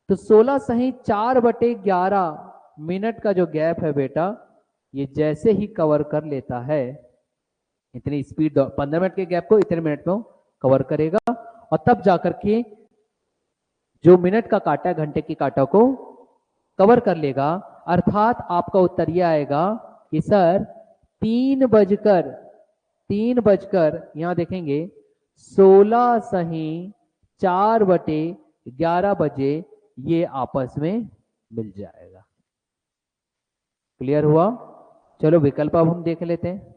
तो 16 सही 4/11 मिनट का जो गैप है बेटा, ये जैसे ही कवर कर लेता है, इतनी स्पीड 15 मिनट के गैप को इतने मिनट में कवर करेगा, और तब जाकर के जो मिनट का काटा है घंटे की काटा को कवर कर लेगा, अर्थात आपका उत्तर यह आएगा कि सर 3 बजकर यहां देखेंगे 16 सही 4/11 बजे ये आपस में मिल जाएगा। क्लियर हुआ? चलो विकल्प अब हम देख लेते हैं।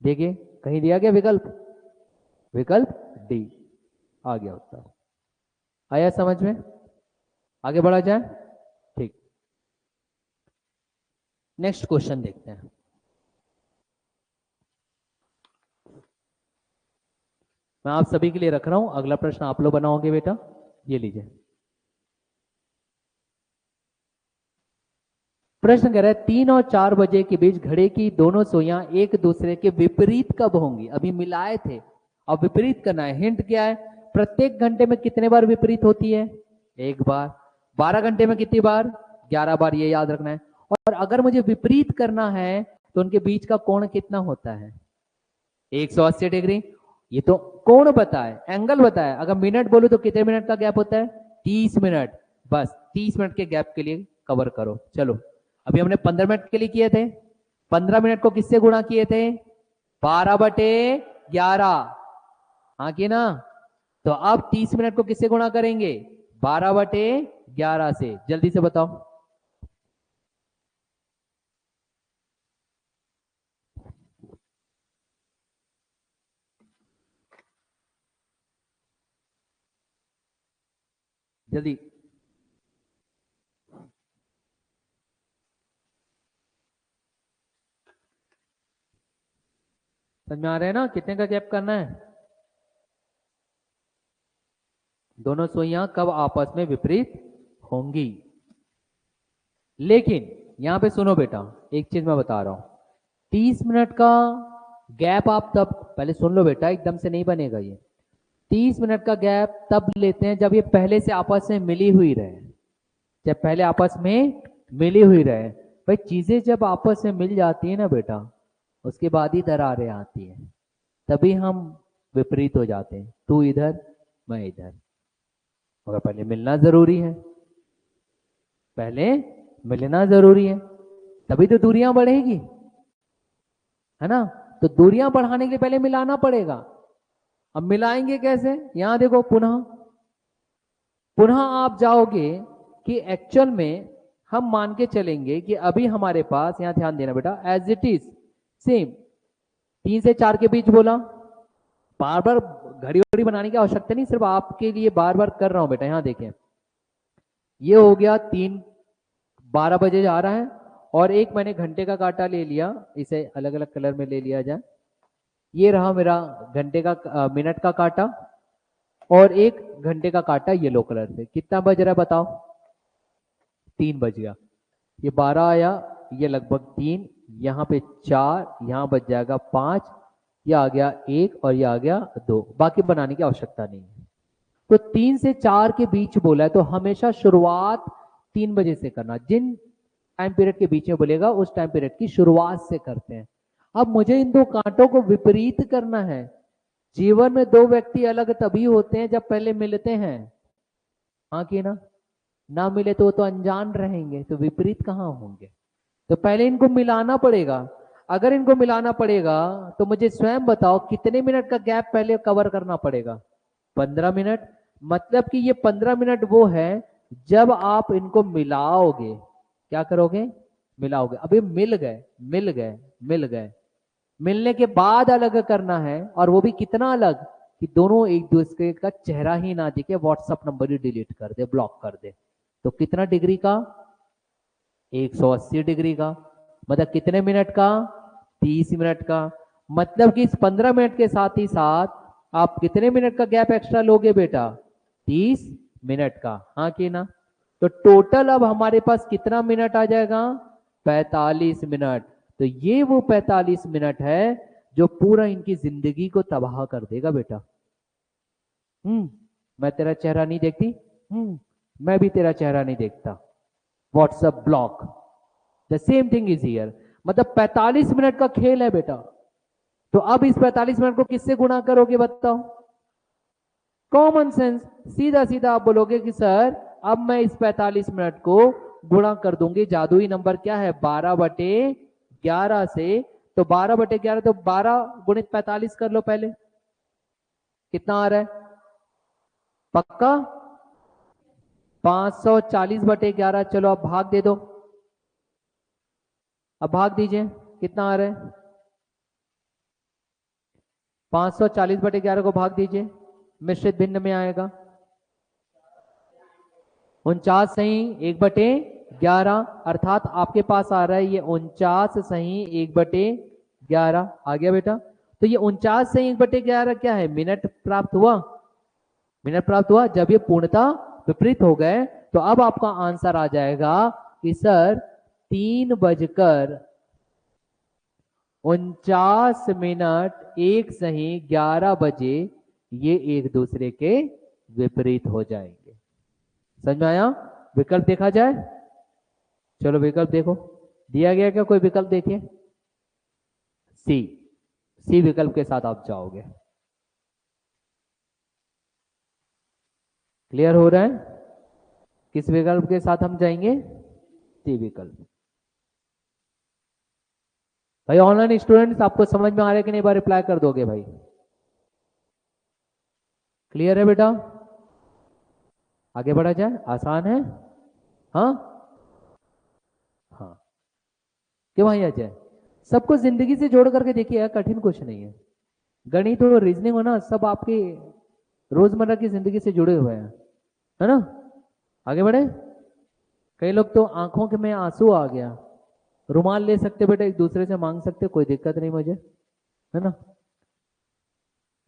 देखिए कहीं दिया गया विकल्प डी आ गया उत्तर। आया समझ में? आगे बढ़ा जाए। ठीक, नेक्स्ट क्वेश्चन देखते हैं। मैं आप सभी के लिए रख रहा हूं, अगला प्रश्न आप लोग बनाओगे बेटा। ये लीजिए, प्रश्न कह रहा है 3 और 4 बजे के बीच घड़ी की दोनों सुइयां एक दूसरे के विपरीत कब होंगी? अभी मिलाए थे, अब विपरीत करना है। हिंट क्या है? प्रत्येक घंटे में कितने बार विपरीत होती है? एक बार। 12 घंटे में कितनी बार? 11 बार, ये याद रखना है। और अगर मुझे विपरीत करना है तो उनके बीच का कोण कितना होता है? 180 डिग्री। ये तो कोण बताए, एंगल बताए। अगर मिनट बोलूं तो कितने मिनट का गैप होता है? 30 मिनट। बस 30 मिनट के गैप के लिए कवर करो। चलो, अभी हमने 15 मिनट के लिए किए थे। 15 मिनट को किससे गुणा किए थे? 12/11। हाँ कि ना? तो अब 30 मिनट को किससे गुणा करेंगे? 12/11 से। जल्दी से बताओ। जल्दी। समझ में आ रहा है ना कितने का गैप करना है? दोनों सुइयां कब आपस में विपरीत होंगी? लेकिन यहां पे सुनो बेटा, एक चीज मैं बता रहा हूं। 30 मिनट का गैप आप तब, पहले सुन लो बेटा, एकदम से नहीं बनेगा ये। 30 मिनट का गैप तब लेते हैं जब ये पहले से आपस में मिली हुई रहे। जब पहले आपस में मिली हुई रहे। भाई चीजें जब आपस में मिल जाती है ना बेटा, उसके बाद ही दरारें आती है, तभी हम विपरीत हो जाते हैं। तू इधर, मैं इधर। मगर पहले मिलना जरूरी है, पहले मिलना जरूरी है, तभी तो दूरियां बढ़ेगी, है ना? तो दूरियां बढ़ाने के लिए पहले मिलाना पड़ेगा। अब मिलाएंगे कैसे? यहां देखो, पुनः पुनः आप जाओगे कि एक्चुअल में हम मान के चलेंगे कि अभी हमारे पास, यहां ध्यान देना बेटा, एज इट इज सेम 3 से 4 के बीच बोला। बार बार घड़ी वड़ी बनाने की आवश्यकता नहीं, सिर्फ आपके लिए बार बार कर रहा हूं बेटा। यहां देखें, ये हो गया 3:12 बजे जा रहा है, और एक मैंने घंटे का कांटा ले लिया, इसे अलग अलग कलर में ले लिया जाए। ये रहा मेरा घंटे का मिनट का कांटा, और एक घंटे का कांटा येलो कलर से। कितना बज रहा है बताओ? 3 बज गया। ये 12 आया, ये लगभग 3, यहाँ पे 4, यहाँ बच जाएगा 5, ये आ गया 1, और ये आ गया 2। बाकी बनाने की आवश्यकता नहीं है। तो 3 से 4 के बीच बोला है, तो हमेशा शुरुआत 3 बजे से करना। जिन टाइम पीरियड के बीच में बोलेगा उस टाइम पीरियड की शुरुआत से करते हैं। अब मुझे इन दो कांटों को विपरीत करना है। जीवन में दो व्यक्ति अलग तभी होते हैं जब पहले मिलते हैं। हाँ कि ना मिले तो वो तो अनजान रहेंगे, तो विपरीत कहां होंगे? तो पहले इनको मिलाना पड़ेगा। अगर इनको मिलाना पड़ेगा तो मुझे स्वयं बताओ कितने मिनट का गैप पहले कवर करना पड़ेगा? 15 मिनट। मतलब कि ये 15 मिनट वो है जब आप इनको मिलाओगे। क्या करोगे? मिलाओगे। अभी मिल गए, मिल गए, मिल गए। मिलने के बाद अलग करना है, और वो भी कितना अलग कि दोनों एक दूसरे का चेहरा ही ना दिखे, व्हाट्सएप नंबर ही डिलीट कर दे, ब्लॉक कर दे। तो कितना डिग्री का? 180 डिग्री का। मतलब कितने मिनट का? 30 मिनट का। मतलब कि इस 15 मिनट के साथ ही साथ आप कितने मिनट का गैप एक्स्ट्रा लोगे बेटा? 30 मिनट का। हाँ कि ना? तो टोटल अब हमारे पास कितना मिनट आ जाएगा? 45 मिनट। तो ये वो 45 मिनट है जो पूरा इनकी जिंदगी को तबाह कर देगा बेटा। मैं तेरा चेहरा नहीं देखती, मैं भी तेरा चेहरा नहीं देखता, WhatsApp block. The same thing is here. मतलब 45 मिनट का खेल है बेटा। तो अब इस 45 मिनट को किससे गुणा करोगे बताओ? कॉमन सेंस, सीधा सीधा आप बोलोगे कि सर अब मैं इस 45 मिनट को गुणा कर दूंगी, जादुई नंबर क्या है 12/11 से, तो 12/11 तो 12 गुणित 45 कर लो पहले, कितना आ रहा है पक्का 540/11। चलो अब भाग दे दो, अब भाग दीजिए, कितना आ रहा है 540/11 को भाग दीजिए, मिश्रित भिन्न में आएगा 49 सही 1/11, अर्थात आपके पास आ रहा है ये 49 सही 1/11 आ गया बेटा। तो ये 49 सही 1/11 क्या है, मिनट प्राप्त हुआ, मिनट प्राप्त हुआ। जब ये पूर्णता विपरीत हो गए तो अब आपका आंसर आ जाएगा कि सर 3:49 1 सही 11 बजे ये एक दूसरे के विपरीत हो जाएंगे। समझ में आया? विकल्प देखा जाए, चलो विकल्प देखो, दिया गया क्या, कोई विकल्प देखिए, सी विकल्प के साथ आप जाओगे। क्लियर हो रहा है? किस विकल्प के साथ हम जाएंगे, सी विकल्प। भाई ऑनलाइन स्टूडेंट्स आपको समझ में आ रहा है कि नहीं, बार रिप्लाई कर दोगे भाई। क्लियर है बेटा? आगे बढ़ा जाए, आसान है, हाँ हाँ क्यों भाई अजय, सबको जिंदगी से जोड़ करके देखिए यार, कठिन कुछ नहीं है, गणित हो रीजनिंग हो ना, सब आपके रोजमर्रा की जिंदगी से जुड़े हुए हैं, है ना। आगे बढ़े, कई लोग तो आंखों के में आंसू आ गया, रुमाल ले सकते बेटा, एक दूसरे से मांग सकते, कोई दिक्कत नहीं मुझे, है ना।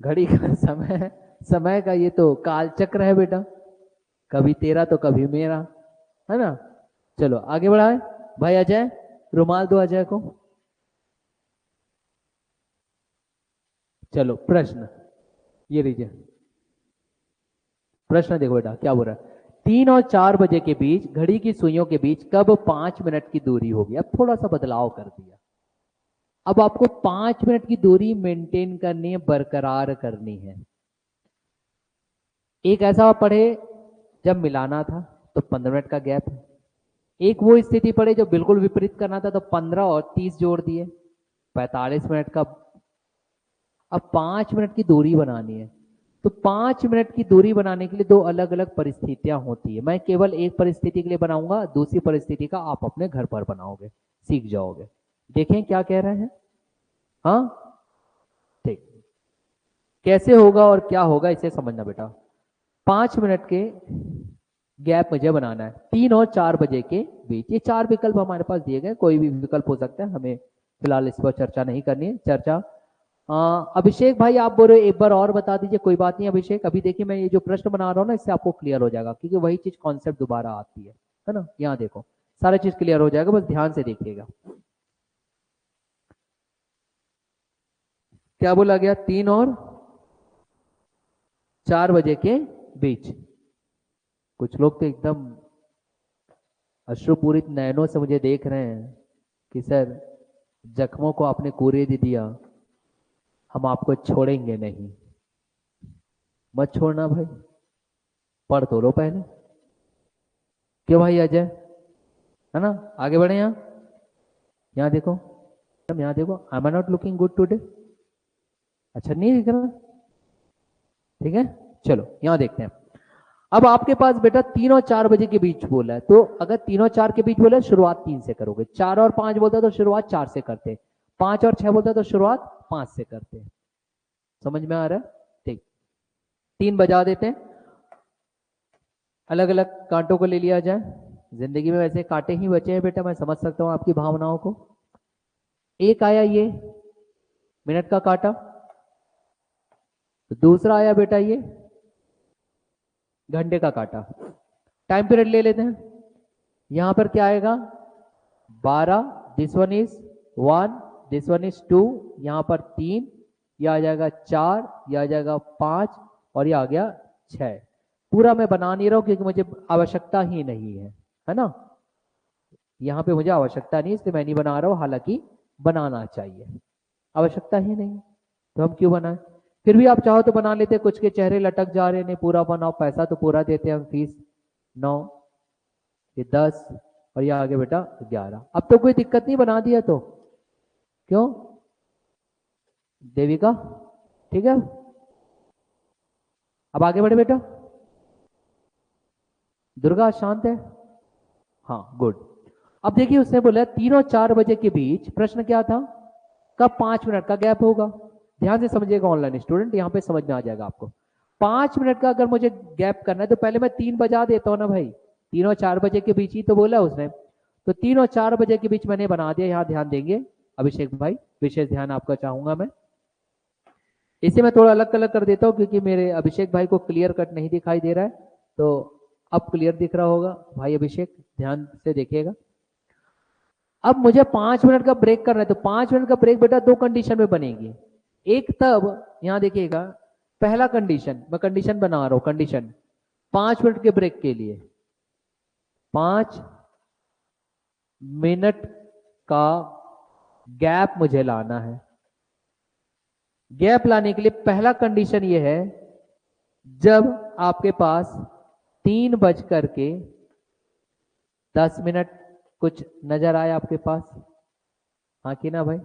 घड़ी का समय, समय का ये तो काल चक्र है बेटा, कभी तेरा तो कभी मेरा, है ना। चलो आगे बढ़ाए, भाई अजय रुमाल दो अजय को। चलो प्रश्न ये लीजिए, प्रश्न देखो बेटा क्या बोल रहा है, 3 और 4 बजे के बीच घड़ी की सुइयों के बीच कब 5 मिनट की दूरी होगी। अब थोड़ा सा बदलाव कर दिया, अब आपको 5 मिनट की दूरी मेंटेन करनी है, बरकरार करनी है। एक ऐसा पढ़े जब मिलाना था तो 15 मिनट का गैप है, एक वो स्थिति पड़े जो बिल्कुल विपरीत करना था तो 15 और 30 जोड़ दिए 45 मिनट का। अब 5 मिनट की दूरी बनानी है, तो 5 मिनट की दूरी बनाने के लिए दो अलग अलग परिस्थितियां होती है, मैं केवल एक परिस्थिति के लिए बनाऊंगा, दूसरी परिस्थिति का आप अपने घर पर बनाओगे, सीख जाओगे। देखें क्या कह रहे हैं, हाँ ठीक, कैसे होगा और क्या होगा इसे समझना बेटा। 5 मिनट के गैप मुझे बनाना है 3 और 4 बजे के बीच, ये 4 विकल्प हमारे पास दिए गए, कोई भी विकल्प हो सकता है, हमें फिलहाल इस पर चर्चा नहीं करनी है। चर्चा अभिषेक भाई आप बोल रहे एक बार और बता दीजिए, कोई बात नहीं अभिषेक, अभी देखिए मैं ये जो प्रश्न बना रहा हूँ ना इससे आपको क्लियर हो जाएगा, क्योंकि वही चीज कॉन्सेप्ट दोबारा आती है ना। यहाँ देखो सारा चीज क्लियर हो जाएगा, बस ध्यान से देखिएगा। क्या बोला गया, 3 और 4 बजे के बीच। कुछ लोग तो एकदम अश्रुपूरित नयनों से मुझे देख रहे हैं कि सर जख्मों को आपने कूरे दे दिया, हम आपको छोड़ेंगे नहीं। मत छोड़ना भाई, पढ़ तो लो पहले, क्यों भाई अजय, है ना। आगे बढ़े, यहाँ देखो, यहाँ देखो, I am not looking good today, अच्छा नहीं दिख रहा, ठीक है। चलो यहाँ देखते हैं, अब आपके पास बेटा 3 और 4 बजे के बीच बोला है, तो अगर 3 और 4 के बीच बोला है शुरुआत 3 से करोगे, 4 और 5 बोलता तो शुरुआत 4 से करते, 5 और 6 बोलता तो शुरुआत 5 से करते। समझ में आ रहा है, ठीक। 3 बजा देते हैं, अलग अलग कांटों को ले लिया जाए, जिंदगी में वैसे कांटे ही बचे हैं बेटा, मैं समझ सकता हूं आपकी भावनाओं को। एक आया ये मिनट का कांटा, तो दूसरा आया बेटा ये घंटे का कांटा। टाइम पीरियड ले लेते हैं, यहां पर क्या आएगा 12, this one is 1, this one is 2, यहां पर 3, यह आ जाएगा 4, यह आ जाएगा 5 और यह आ गया 6। पूरा मैं बना नहीं रहा हूं क्योंकि मुझे आवश्यकता ही नहीं है ना, यहां पे मुझे आवश्यकता नहीं, इसलिए मैं नहीं बना रहा हूं, हालांकि बनाना चाहिए, आवश्यकता ही नहीं तो हम क्यों बनाए। फिर भी आप चाहो तो बना लेते, कुछ के चेहरे लटक जा रहे, नहीं पूरा बनाओ, पैसा तो पूरा देते हैं हम फीस, 9, ये 10 और ये आगे बेटा 11। अब तो कोई दिक्कत नहीं, बना दिया तो क्यों देविका, ठीक है। अब आगे बढ़े बेटा। दुर्गा शांत है, हाँ गुड। अब देखिए उसने बोला 3 और 4 बजे के बीच, प्रश्न क्या था, कब 5 मिनट का गैप होगा। ध्यान से समझिएगा ऑनलाइन स्टूडेंट, यहां पे समझ में आ जाएगा आपको। 5 मिनट का अगर मुझे गैप करना है तो पहले मैं 3 बजा देता हूं ना भाई, 3 और 4 बजे के बीच ही तो बोला उसने, तो 3 और 4 बजे के बीच मैंने बना दिया। यहां ध्यान देंगे अभिषेक भाई, विशेष ध्यान आपका चाहूंगा मैं। इसे मैं थोड़ा अलग कलर कर देता हूं क्योंकि मेरे अभिषेक भाई को क्लियर कट नहीं दिखाई दे रहा है, तो अब क्लियर दिख रहा होगा भाई अभिषेक, ध्यान से देखिएगा। अब मुझे 5 मिनट का ब्रेक करना है, तो 5 मिनट का ब्रेक बेटा 2 कंडीशन में बनेगी। एक तब, यहां देखिएगा, पहला कंडीशन, मैं कंडीशन बना रहा हूं, कंडीशन 5 मिनट के ब्रेक के लिए 5 मिनट का गैप मुझे लाना है। गैप लाने के लिए पहला कंडीशन यह है, जब आपके पास 3:10 कुछ नजर आए आपके पास, हाँ कि ना भाई।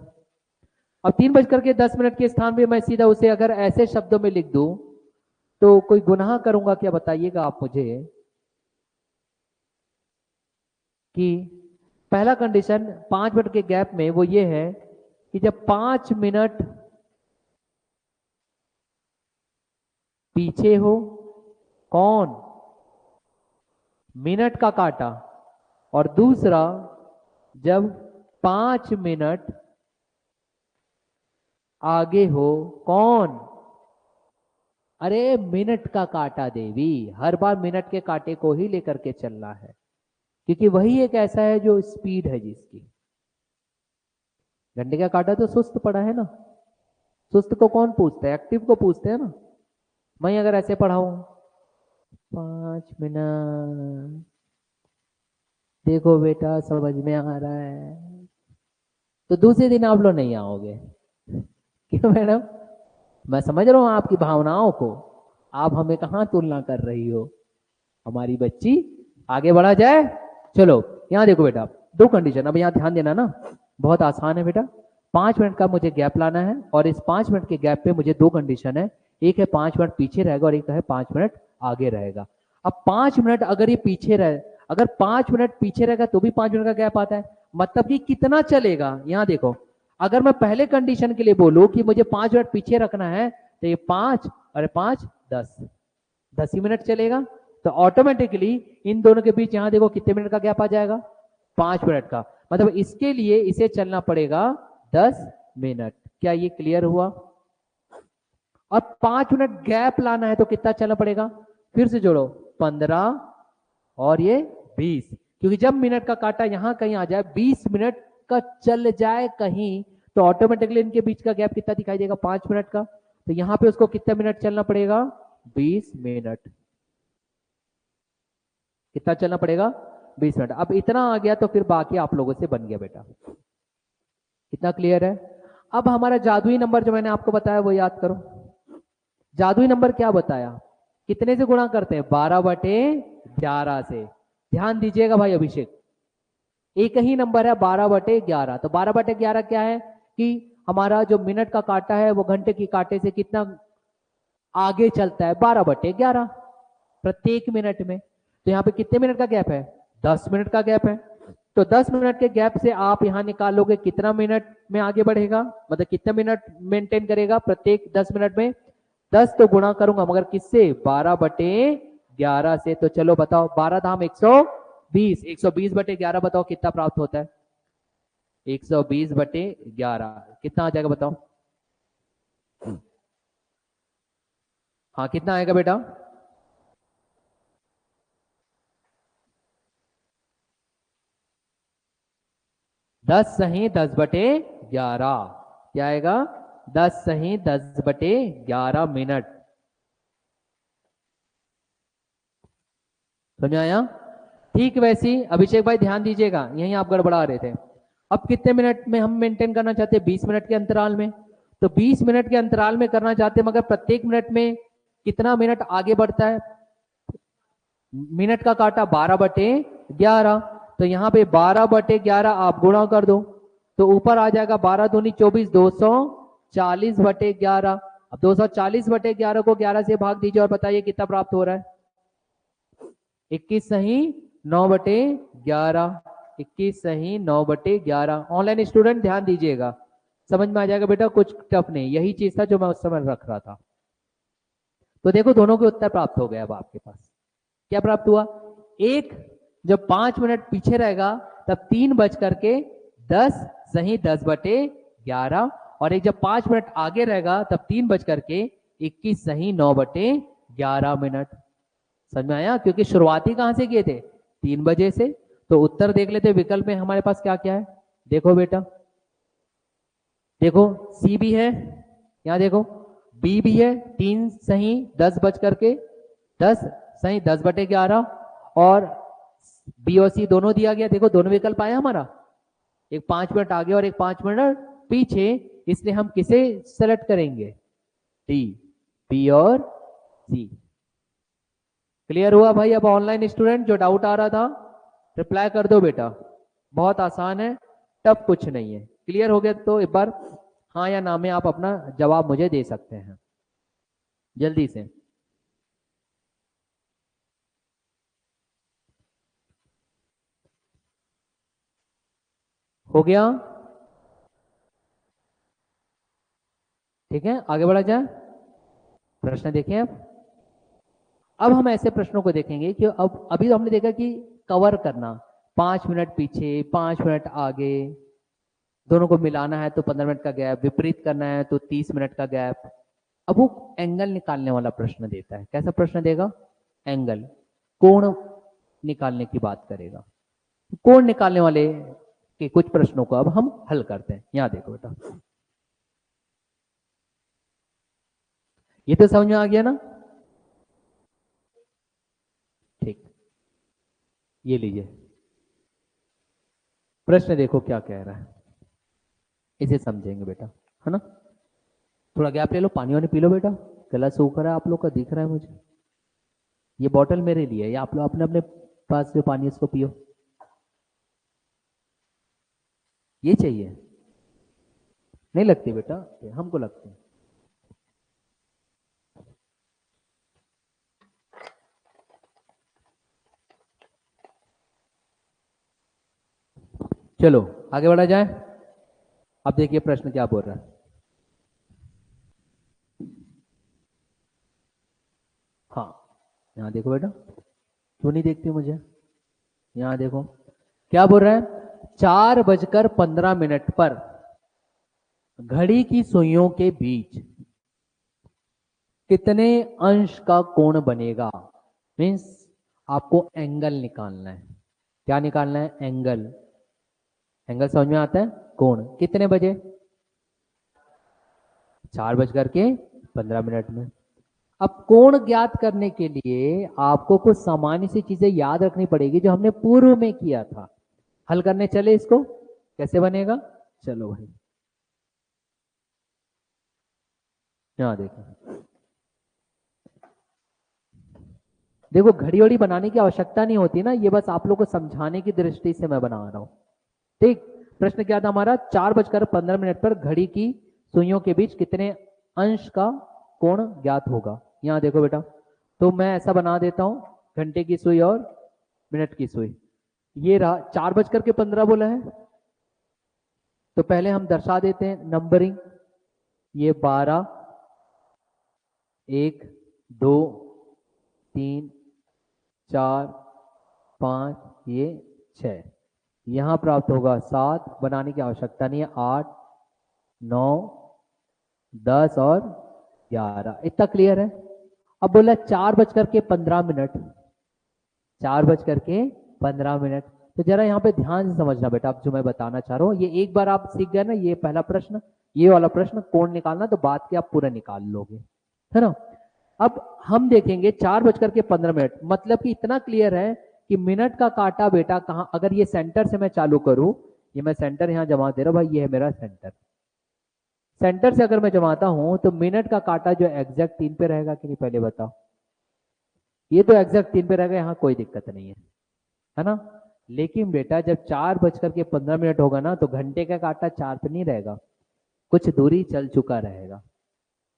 अब 3:10 के स्थान पे मैं सीधा उसे अगर ऐसे शब्दों में लिख दूं तो कोई गुनाह करूंगा क्या, बताइएगा आप मुझे। कि पहला कंडीशन 5 मिनट के गैप में वो ये है कि जब 5 मिनट पीछे हो, कौन, मिनट का काटा, और दूसरा जब 5 मिनट आगे हो, कौन, अरे मिनट का काटा देवी, हर बार मिनट के कांटे को ही लेकर के चलना है, क्योंकि वही एक ऐसा है जो स्पीड है जिसकी। घंटे का काटा तो सुस्त पड़ा है ना, सुस्त को कौन पूछता है, एक्टिव को पूछते हैं ना। मैं अगर ऐसे पढ़ाऊं 5 मिनट, देखो बेटा समझ में आ रहा है, तो दूसरे दिन आप लोग नहीं आओगे। क्यों मैडम, मैं समझ रहा हूं आपकी भावनाओं को, आप हमें कहां तुलना कर रही हो, हमारी बच्ची, आगे बढ़ा जाए। चलो यहां देखो बेटा, 2 कंडीशन, अब यहां ध्यान देना ना, बहुत आसान है बेटा। 5 मिनट का मुझे गैप लाना है और इस 5 मिनट के गैप पे मुझे 2 कंडीशन है, एक है 5 मिनट पीछे रहेगा और एक है 5 मिनट आगे रहेगा। अब 5 मिनट अगर ये पीछे रहे, अगर 5 मिनट पीछे रहेगा तो भी 5 मिनट का गैप आता है, मतलब कि कितना चलेगा। यहां देखो, अगर मैं पहले कंडीशन के लिए बोलूं कि मुझे 5 मिनट पीछे रखना है तो ये 5 और 5 10 ही मिनट चलेगा, तो ऑटोमेटिकली इन दोनों के बीच यहां देखो कितने मिनट का गैप आ जाएगा, 5 मिनट का, मतलब इसके लिए इसे चलना पड़ेगा 10 मिनट। क्या ये क्लियर हुआ। और 5 मिनट गैप लाना है तो कितना चलना पड़ेगा, फिर से जोड़ो, 15 और ये 20, क्योंकि जब मिनट का कांटा यहां कहीं आ जाए, 20 मिनट का चल जाए कहीं, तो ऑटोमेटिकली इनके बीच का गैप कितना दिखाई देगा, 5 मिनट का, तो यहां पे उसको कितना मिनट चलना पड़ेगा, 20 मिनट। कितना चलना पड़ेगा, 20 मिनट। अब इतना आ गया तो फिर बाकी आप लोगों से बन गया बेटा, कितना क्लियर है। अब हमारा जादुई नंबर जो मैंने आपको बताया वो याद करो। जादुई नंबर क्या बताया, कितने से गुणा करते हैं, 12/11 से। ध्यान दीजिएगा भाई अभिषेक, एक ही नंबर है 12/11, तो 12/11 क्या है कि हमारा जो मिनट का कांटा है वो घंटे की कांटे से कितना आगे चलता है, 12/11 प्रत्येक मिनट में। तो यहाँ पे कितने मिनट का गैप है, 10 मिनट का गैप है। तो 10 मिनट के गैप से आप यहां निकालोगे कितना मिनट में आगे बढ़ेगा, मतलब कितने मिनट मेंटेन करेगा प्रत्येक 10 मिनट में, 10 तो गुणा करूंगा मगर किससे, 12/11 से। तो चलो बताओ, 12 धाम 120, 120/11 बताओ कितना प्राप्त होता है, 120/11 कितना आ जाएगा बताओ। हाँ कितना आएगा बेटा, 10×10/11 क्या आएगा, 10×10/11 मिनट। समझ आया। ठीक वैसी अभिषेक भाई ध्यान दीजिएगा, यहीं आप गड़बड़ा रहे थे। अब कितने मिनट में हम मेंटेन करना चाहते हैं, 20 मिनट के अंतराल में, तो 20 मिनट के अंतराल में करना चाहते हैं, मगर प्रत्येक मिनट में कितना मिनट आगे बढ़ता है, मिनट का काटा 12/11, तो यहाँ पे 12/11 आप गुणा कर दो तो ऊपर आ जाएगा 12 दूनी 24, 240/11। अब 240/11 को 11 से भाग दीजिए और बताइए कितना प्राप्त हो रहा है। 21 सही 9/11, 21 सही 9/11। ऑनलाइन स्टूडेंट ध्यान दीजिएगा, समझ में आ जाएगा बेटा, कुछ टफ नहीं। यही चीज था जो मैं उस समय रख रहा था। तो देखो दोनों के उत्तर प्राप्त हो गए। अब आपके पास क्या प्राप्त हुआ, एक जब 5 मिनट पीछे रहेगा तब 3:10 सही 10/11, और एक जब 5 मिनट आगे रहेगा तब 3:21 सही 9/11 मिनट। समझ में आया, क्योंकि शुरुआती कहां से किए थे, 3 बजे से। तो उत्तर देख लेते विकल्प में हमारे पास क्या क्या है। देखो बेटा, देखो सी भी है, यहां देखो बी भी है, 3 सही 10:10 सही 10/11, और बी और सी दोनों दिया गया। देखो दोनों विकल्प आया हमारा, एक 5 मिनट आगे और एक 5 मिनट पीछे, इसलिए हम किसे सेलेक्ट करेंगे, डी, बी और सी। क्लियर हुआ भाई। अब ऑनलाइन स्टूडेंट जो डाउट आ रहा था रिप्लाई कर दो बेटा, बहुत आसान है, टफ कुछ नहीं है। क्लियर हो गया तो एक बार हाँ या ना में आप अपना जवाब मुझे दे सकते हैं जल्दी से। हो गया, ठीक है आगे बढ़ा जाए। प्रश्न देखें अब हम ऐसे प्रश्नों को देखेंगे कि अब अभी तो हमने देखा कि कवर करना, 5 मिनट पीछे 5 मिनट आगे, दोनों को मिलाना है तो 15 मिनट का गैप, विपरीत करना है तो 30 मिनट का गैप। अब वो एंगल निकालने वाला प्रश्न देता है। कैसा प्रश्न देगा, एंगल, कोण निकालने की बात करेगा। कोण निकालने वाले के कुछ प्रश्नों को अब हम हल करते हैं। यहां देखो बेटा, ये तो समझ में आ गया ना, ठीक। ये लीजिए प्रश्न, देखो क्या कह रहा है, इसे समझेंगे बेटा, है ना। थोड़ा गैप ले लो, पानी वानी पी लो बेटा, गला सूख रहा है आप लोग का, दिख रहा है मुझे। ये बॉटल मेरे लिए है, या आप लोग अपने अपने पास जो पानी इसको पियो। ये चाहिए, नहीं लगती बेटा, हमको लगती है। चलो आगे बढ़ा जाए। अब देखिए प्रश्न क्या बोल रहा है। हाँ यहां देखो बेटा, क्यों नहीं देखती मुझे, यहां देखो क्या बोल रहा है, 4:15 पर घड़ी की सुइयों के बीच कितने अंश का कोण बनेगा। मीन्स आपको एंगल निकालना है। क्या निकालना है, एंगल। एंगल समझ में आता है, कोण कितने बजे, 4:15 में। अब कोण ज्ञात करने के लिए आपको कुछ सामान्य सी चीजें याद रखनी पड़ेगी जो हमने पूर्व में किया था। हल करने चले इसको, कैसे बनेगा, चलो भाई यहां देखो, देखो घड़ी वड़ी बनाने की आवश्यकता नहीं होती ना, ये बस आप लोग को समझाने की दृष्टि से मैं बना रहा हूं। ठीक, प्रश्न क्या था हमारा, 4:15 पर घड़ी की सुइयों के बीच कितने अंश का कोण ज्ञात होगा। यहां देखो बेटा, तो मैं ऐसा बना देता हूं, घंटे की सुई और मिनट की सुई। ये रहा 4:15 बोला है, तो पहले हम दर्शा देते हैं नंबरिंग, ये 12, 1, 2, 3, 4, 5, ये 6, यहां प्राप्त होगा 7, बनाने की आवश्यकता नहीं है, 8, 9, 10 और 11। इतना क्लियर है। अब बोला 4:15, 4:15, तो जरा यहाँ पे ध्यान से समझना बेटा, अब जो मैं बताना चाह रहा हूँ, ये एक बार आप सीख गए ना, ये पहला प्रश्न, ये वाला प्रश्न कोण निकालना, तो बात के आप पूरा निकाल लोगे, है ना। अब हम देखेंगे 4:15, मतलब कि इतना क्लियर है कि मिनट का काटा बेटा कहाँ, अगर ये सेंटर से मैं चालू करूं, ये मैं सेंटर यहां जमा दे रहा हूं भाई, ये है मेरा सेंटर। सेंटर से अगर मैं जमाता हूं तो मिनट का काटा जो एग्जैक्ट 3 पे रहेगा कि नहीं, पहले बताओ। ये तो एग्जैक्ट 3 पे रहेगा, यहाँ कोई दिक्कत नहीं है ना। लेकिन बेटा जब 4:15 होगा ना, तो घंटे का काटा 4 पे नहीं रहेगा, कुछ दूरी चल चुका रहेगा,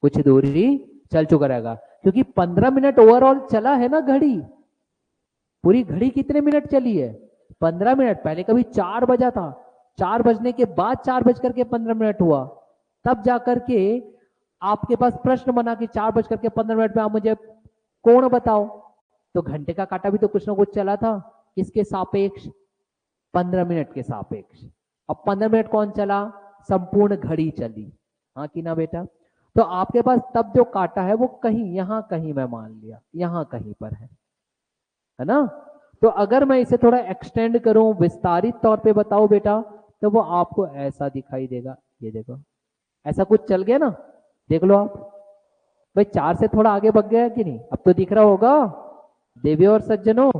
कुछ दूरी चल चुका रहेगा, क्योंकि 15 मिनट ओवरऑल चला है ना घड़ी। पूरी घड़ी कितने मिनट चली है? 15 मिनट। पहले कभी 4 बजा था, 4 बजने के बाद 4:15 हुआ, तब जाकर के आपके पास प्रश्न बना कि 4:15 में आप मुझे कोण बताओ। तो घंटे का काटा भी तो कुछ ना कुछ चला था, किसके सापेक्ष? 15 मिनट के सापेक्ष। अब 15 मिनट कौन चला? संपूर्ण घड़ी चली, हाँ कि ना बेटा? तो आपके पास तब जो काटा है वो कहीं यहां कहीं, मैं मान लिया यहां कहीं पर है ना। तो अगर मैं इसे थोड़ा एक्सटेंड करूं, विस्तारित तौर पे बताओ बेटा, तो वो आपको ऐसा दिखाई देगा। ये देखो, ऐसा कुछ चल गया ना, देख लो आप। भाई 4 से थोड़ा आगे बढ़ गया कि नहीं? अब तो दिख रहा होगा देवियों और सज्जनों।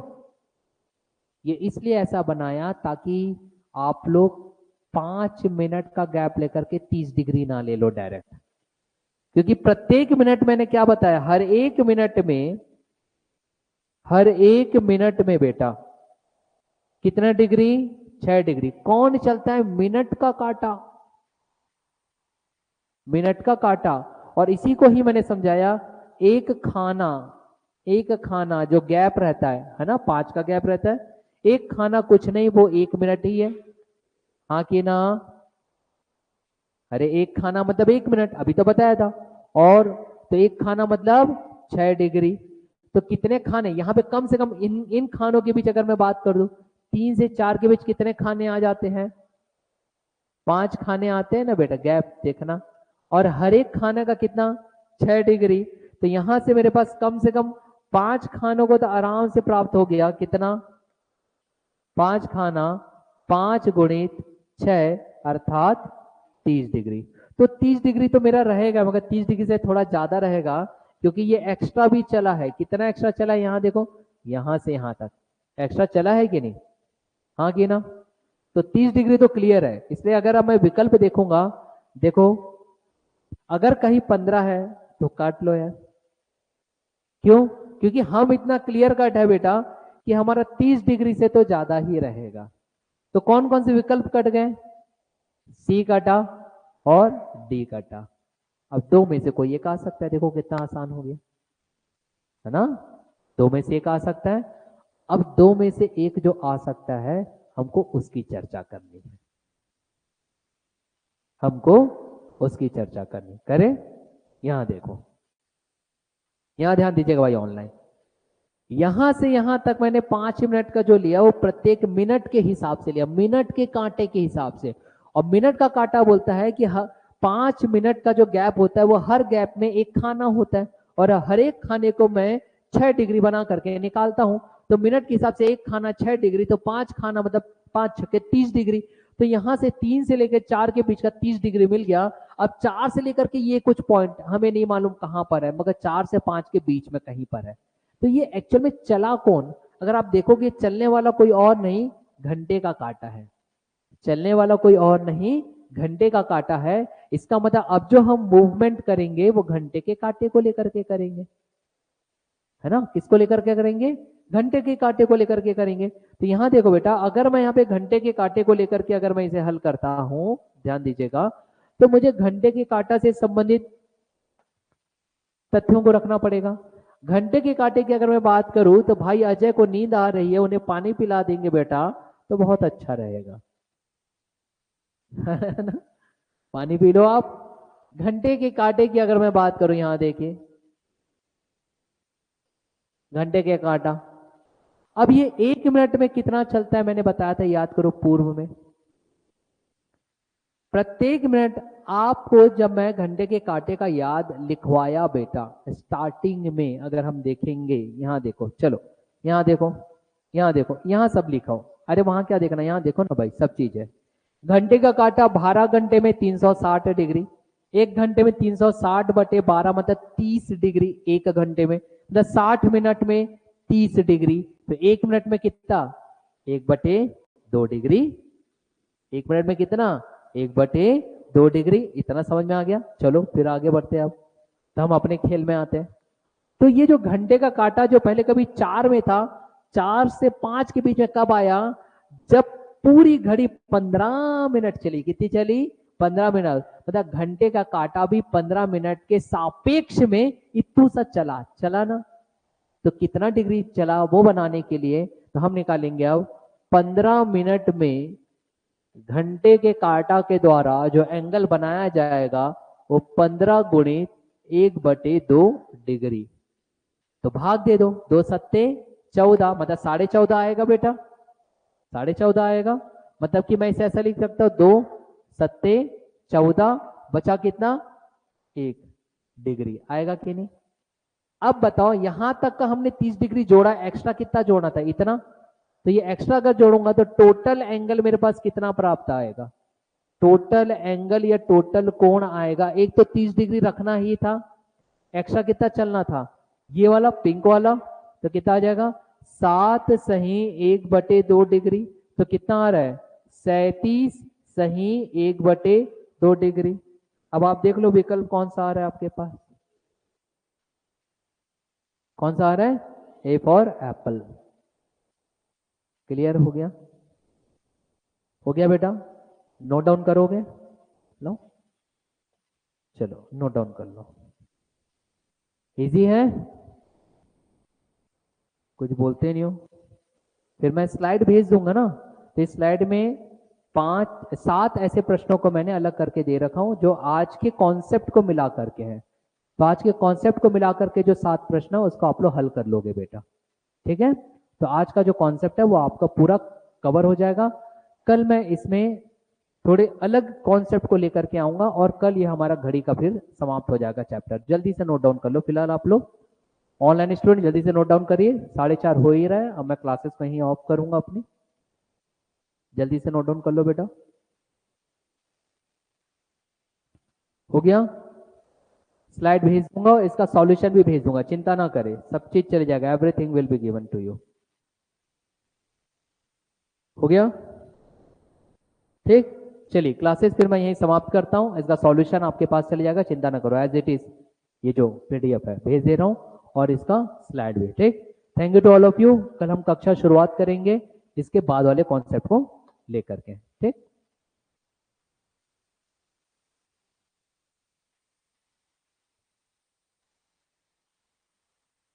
ये इसलिए ऐसा बनाया ताकि आप लोग 5 मिनट का गैप लेकर के 30 डिग्री ना ले लो डायरेक्ट, क्योंकि प्रत्येक मिनट मैंने क्या बताया, हर एक मिनट में बेटा कितना डिग्री? 6 डिग्री। कौन चलता है? मिनट का काटा, मिनट का काटा। और इसी को ही मैंने समझाया, एक खाना जो गैप रहता है ना, 5 का गैप रहता है, एक खाना कुछ नहीं, वो 1 मिनट ही है, हाँ कि ना? अरे एक खाना मतलब 1 मिनट, अभी तो बताया था। और तो एक खाना मतलब 6 डिग्री। तो कितने खाने यहाँ पे कम से कम इन खानों के बीच अगर मैं बात कर दूं, 3 से 4 के बीच कितने खाने आ जाते हैं? 5 खाने आते हैं ना बेटा, गैप देखना। और हर एक खाने का कितना? 6 डिग्री। तो यहां से मेरे पास कम से कम 5 खानों को तो आराम से प्राप्त हो गया। कितना? 5 खाना, 5 गुणित 6 अर्थात 30 डिग्री। तो 30 डिग्री तो मेरा रहेगा, मगर 30 डिग्री से थोड़ा ज्यादा रहेगा, क्योंकि ये एक्स्ट्रा भी चला है। कितना एक्स्ट्रा चला है? यहाँ देखो, यहां से यहां तक एक्स्ट्रा चला है कि नहीं, हाँ कि ना? तो 30 डिग्री तो क्लियर है। इसलिए अगर अब मैं विकल्प देखूंगा, देखो अगर कहीं 15 है तो काट लो यार। क्यों? क्योंकि हम इतना क्लियर कट है बेटा कि हमारा 30 डिग्री से तो ज्यादा ही रहेगा। तो कौन कौन से विकल्प कट गए? सी कटा और डी कटा। अब दो में से कोई एक आ सकता है, देखो कितना आसान हो गया, है ना? दो में से एक आ सकता है। अब दो में से एक जो आ सकता है, हमको उसकी चर्चा करनी है, हमको उसकी चर्चा करनी। करें? यहां देखो, यहां ध्यान दीजिएगा भाई ऑनलाइन। यहां से यहां तक मैंने 5 मिनट का जो लिया, वो प्रत्येक मिनट के हिसाब से लिया, मिनट के कांटे के हिसाब से। और मिनट का कांटा बोलता है कि 5 मिनट का जो गैप होता है, वो हर गैप में एक खाना होता है, और हर एक खाने को मैं 6 डिग्री बना करके निकालता हूं। तो मिनट के हिसाब से एक खाना 6 डिग्री, तो 5 खाना मतलब 5 छक्के 30 डिग्री। तो यहां से 3 से लेकर 4 के बीच का 30 डिग्री मिल गया। अब 4 से लेकर के ये कुछ पॉइंट हमें नहीं मालूम कहां पर है, मगर 4 से 5 के बीच में कहीं पर है। तो ये एक्चुअल में चला कौन? अगर आप देखोगे, चलने वाला कोई और नहीं, घंटे का काटा है। चलने वाला कोई और नहीं, घंटे का काटा है। इसका मतलब अब जो हम मूवमेंट करेंगे वो घंटे के कांटे को लेकर के करेंगे, है ना? किसको लेकर के करेंगे? घंटे के कांटे को लेकर के करेंगे। तो यहां देखो बेटा, अगर मैं यहाँ पे घंटे के कांटे को लेकर के अगर मैं इसे हल करता हूं, ध्यान दीजिएगा, तो मुझे घंटे के कांटा से संबंधित तथ्यों को रखना पड़ेगा। घंटे के कांटे की अगर मैं बात करूं, तो भाई अजय को नींद आ रही है, उन्हें पानी पिला देंगे बेटा, तो बहुत अच्छा रहेगा। है ना? पानी पी लो आप। घंटे के कांटे की अगर मैं बात करूं, यहां देखिए, घंटे के कांटा, अब ये 1 मिनट में कितना चलता है मैंने बताया था, याद करो पूर्व में। प्रत्येक मिनट आपको जब मैं घंटे के कांटे का याद लिखवाया बेटा, स्टार्टिंग में अगर हम देखेंगे, यहां देखो, चलो यहां देखो, यहां देखो, यहां सब लिखा हो। अरे वहां क्या देखना, यहां देखो ना भाई, सब चीज है। घंटे का कांटा 12 घंटे में 360 डिग्री, 1 घंटे में 360 बटे 12 मतलब 30 डिग्री, 1 घंटे में मतलब 60 मिनट में 30 डिग्री। तो 1 मिनट में कितना? 1/2 डिग्री। 1 मिनट में कितना? 1/2 डिग्री। इतना समझ में आ गया? चलो फिर आगे बढ़ते हैं। अब तो हम अपने खेल में आते हैं। तो ये जो घंटे का कांटा जो पहले कभी 4 में था, 4 से 5 के बीच में कब आया? जब पूरी घड़ी 15 मिनट चली। कितनी चली? 15 मिनट। मतलब घंटे का कांटा भी 15 मिनट के सापेक्ष में इतू सा चला ना। तो कितना डिग्री चला वो बनाने के लिए तो हम निकालेंगे अब 15 मिनट में घंटे के कांटा के द्वारा जो एंगल बनाया जाएगा वो 15 गुणित 1/2 डिग्री। तो भाग दे दो, 2 सत्ते 14, मतलब 14.5 आएगा बेटा, 14.5 आएगा। मतलब कि मैं इसे ऐसा लिख सकता हूं 2 सत्ते 14, बचा कितना? 1 डिग्री आएगा कि नहीं? अब बताओ यहां तक का हमने 30 डिग्री जोड़ा, एक्स्ट्रा कितना जोड़ना था? इतना। तो ये एक्स्ट्रा अगर जोड़ूंगा तो टोटल एंगल मेरे पास कितना प्राप्त आएगा? टोटल एंगल या टोटल कोण आएगा, एक तो 30 डिग्री रखना ही था, एक्स्ट्रा कितना चलना था? ये वाला पिंक वाला। तो कितना आ जाएगा? 7 सही 1/2 डिग्री। तो कितना आ रहा है? 37 सही 1/2 डिग्री। अब आप देख लो विकल्प कौन सा आ रहा है आपके पास, कौन सा आ रहा है? A for Apple. क्लियर हो गया? हो गया बेटा? नोट डाउन करोगे? लो चलो नोट डाउन कर लो। इजी है? कुछ बोलते नहीं हो? फिर मैं स्लाइड भेज दूंगा ना, तो इस स्लाइड में 5-7 ऐसे प्रश्नों को मैंने अलग करके दे रखा हूं जो आज के कॉन्सेप्ट को मिला करके हैं। तो आज के कॉन्सेप्ट को मिला करके जो 7 प्रश्न है उसको आप लोग हल कर लोगे बेटा। ठीक है? तो आज का जो कॉन्सेप्ट है वो आपका पूरा कवर हो जाएगा। कल मैं इसमें थोड़े अलग कॉन्सेप्ट को लेकर के आऊंगा और कल ये हमारा घड़ी का फिर समाप्त हो जाएगा चैप्टर। जल्दी से नोट डाउन कर लो फिलहाल आप लोग। ऑनलाइन स्टूडेंट जल्दी से नोट डाउन करिए, 4:30 हो ही रहा है। अब मैं क्लासेस कहीं ऑफ करूंगा अपनी, जल्दी से नोट डाउन कर लो बेटा। हो गया? स्लाइड भेज दूंगा, इसका सॉल्यूशन भी भेज दूंगा, चिंता ना करें, सब चीज चले जाएगा, everything will be given to you. हो गया? ठीक, चलिए क्लासेस फिर मैं यहीं समाप्त करता हूं। इसका सॉल्यूशन आपके पास चले जाएगा, चिंता ना करो, एज इट इज ये जो पीडीएफ है भेज दे रहा हूं और इसका स्लाइड भी। ठीक, thank you to all of you. कल हम कक्षा शुरुआत करेंगे इसके बाद वाले कॉन्सेप्ट को लेकर के।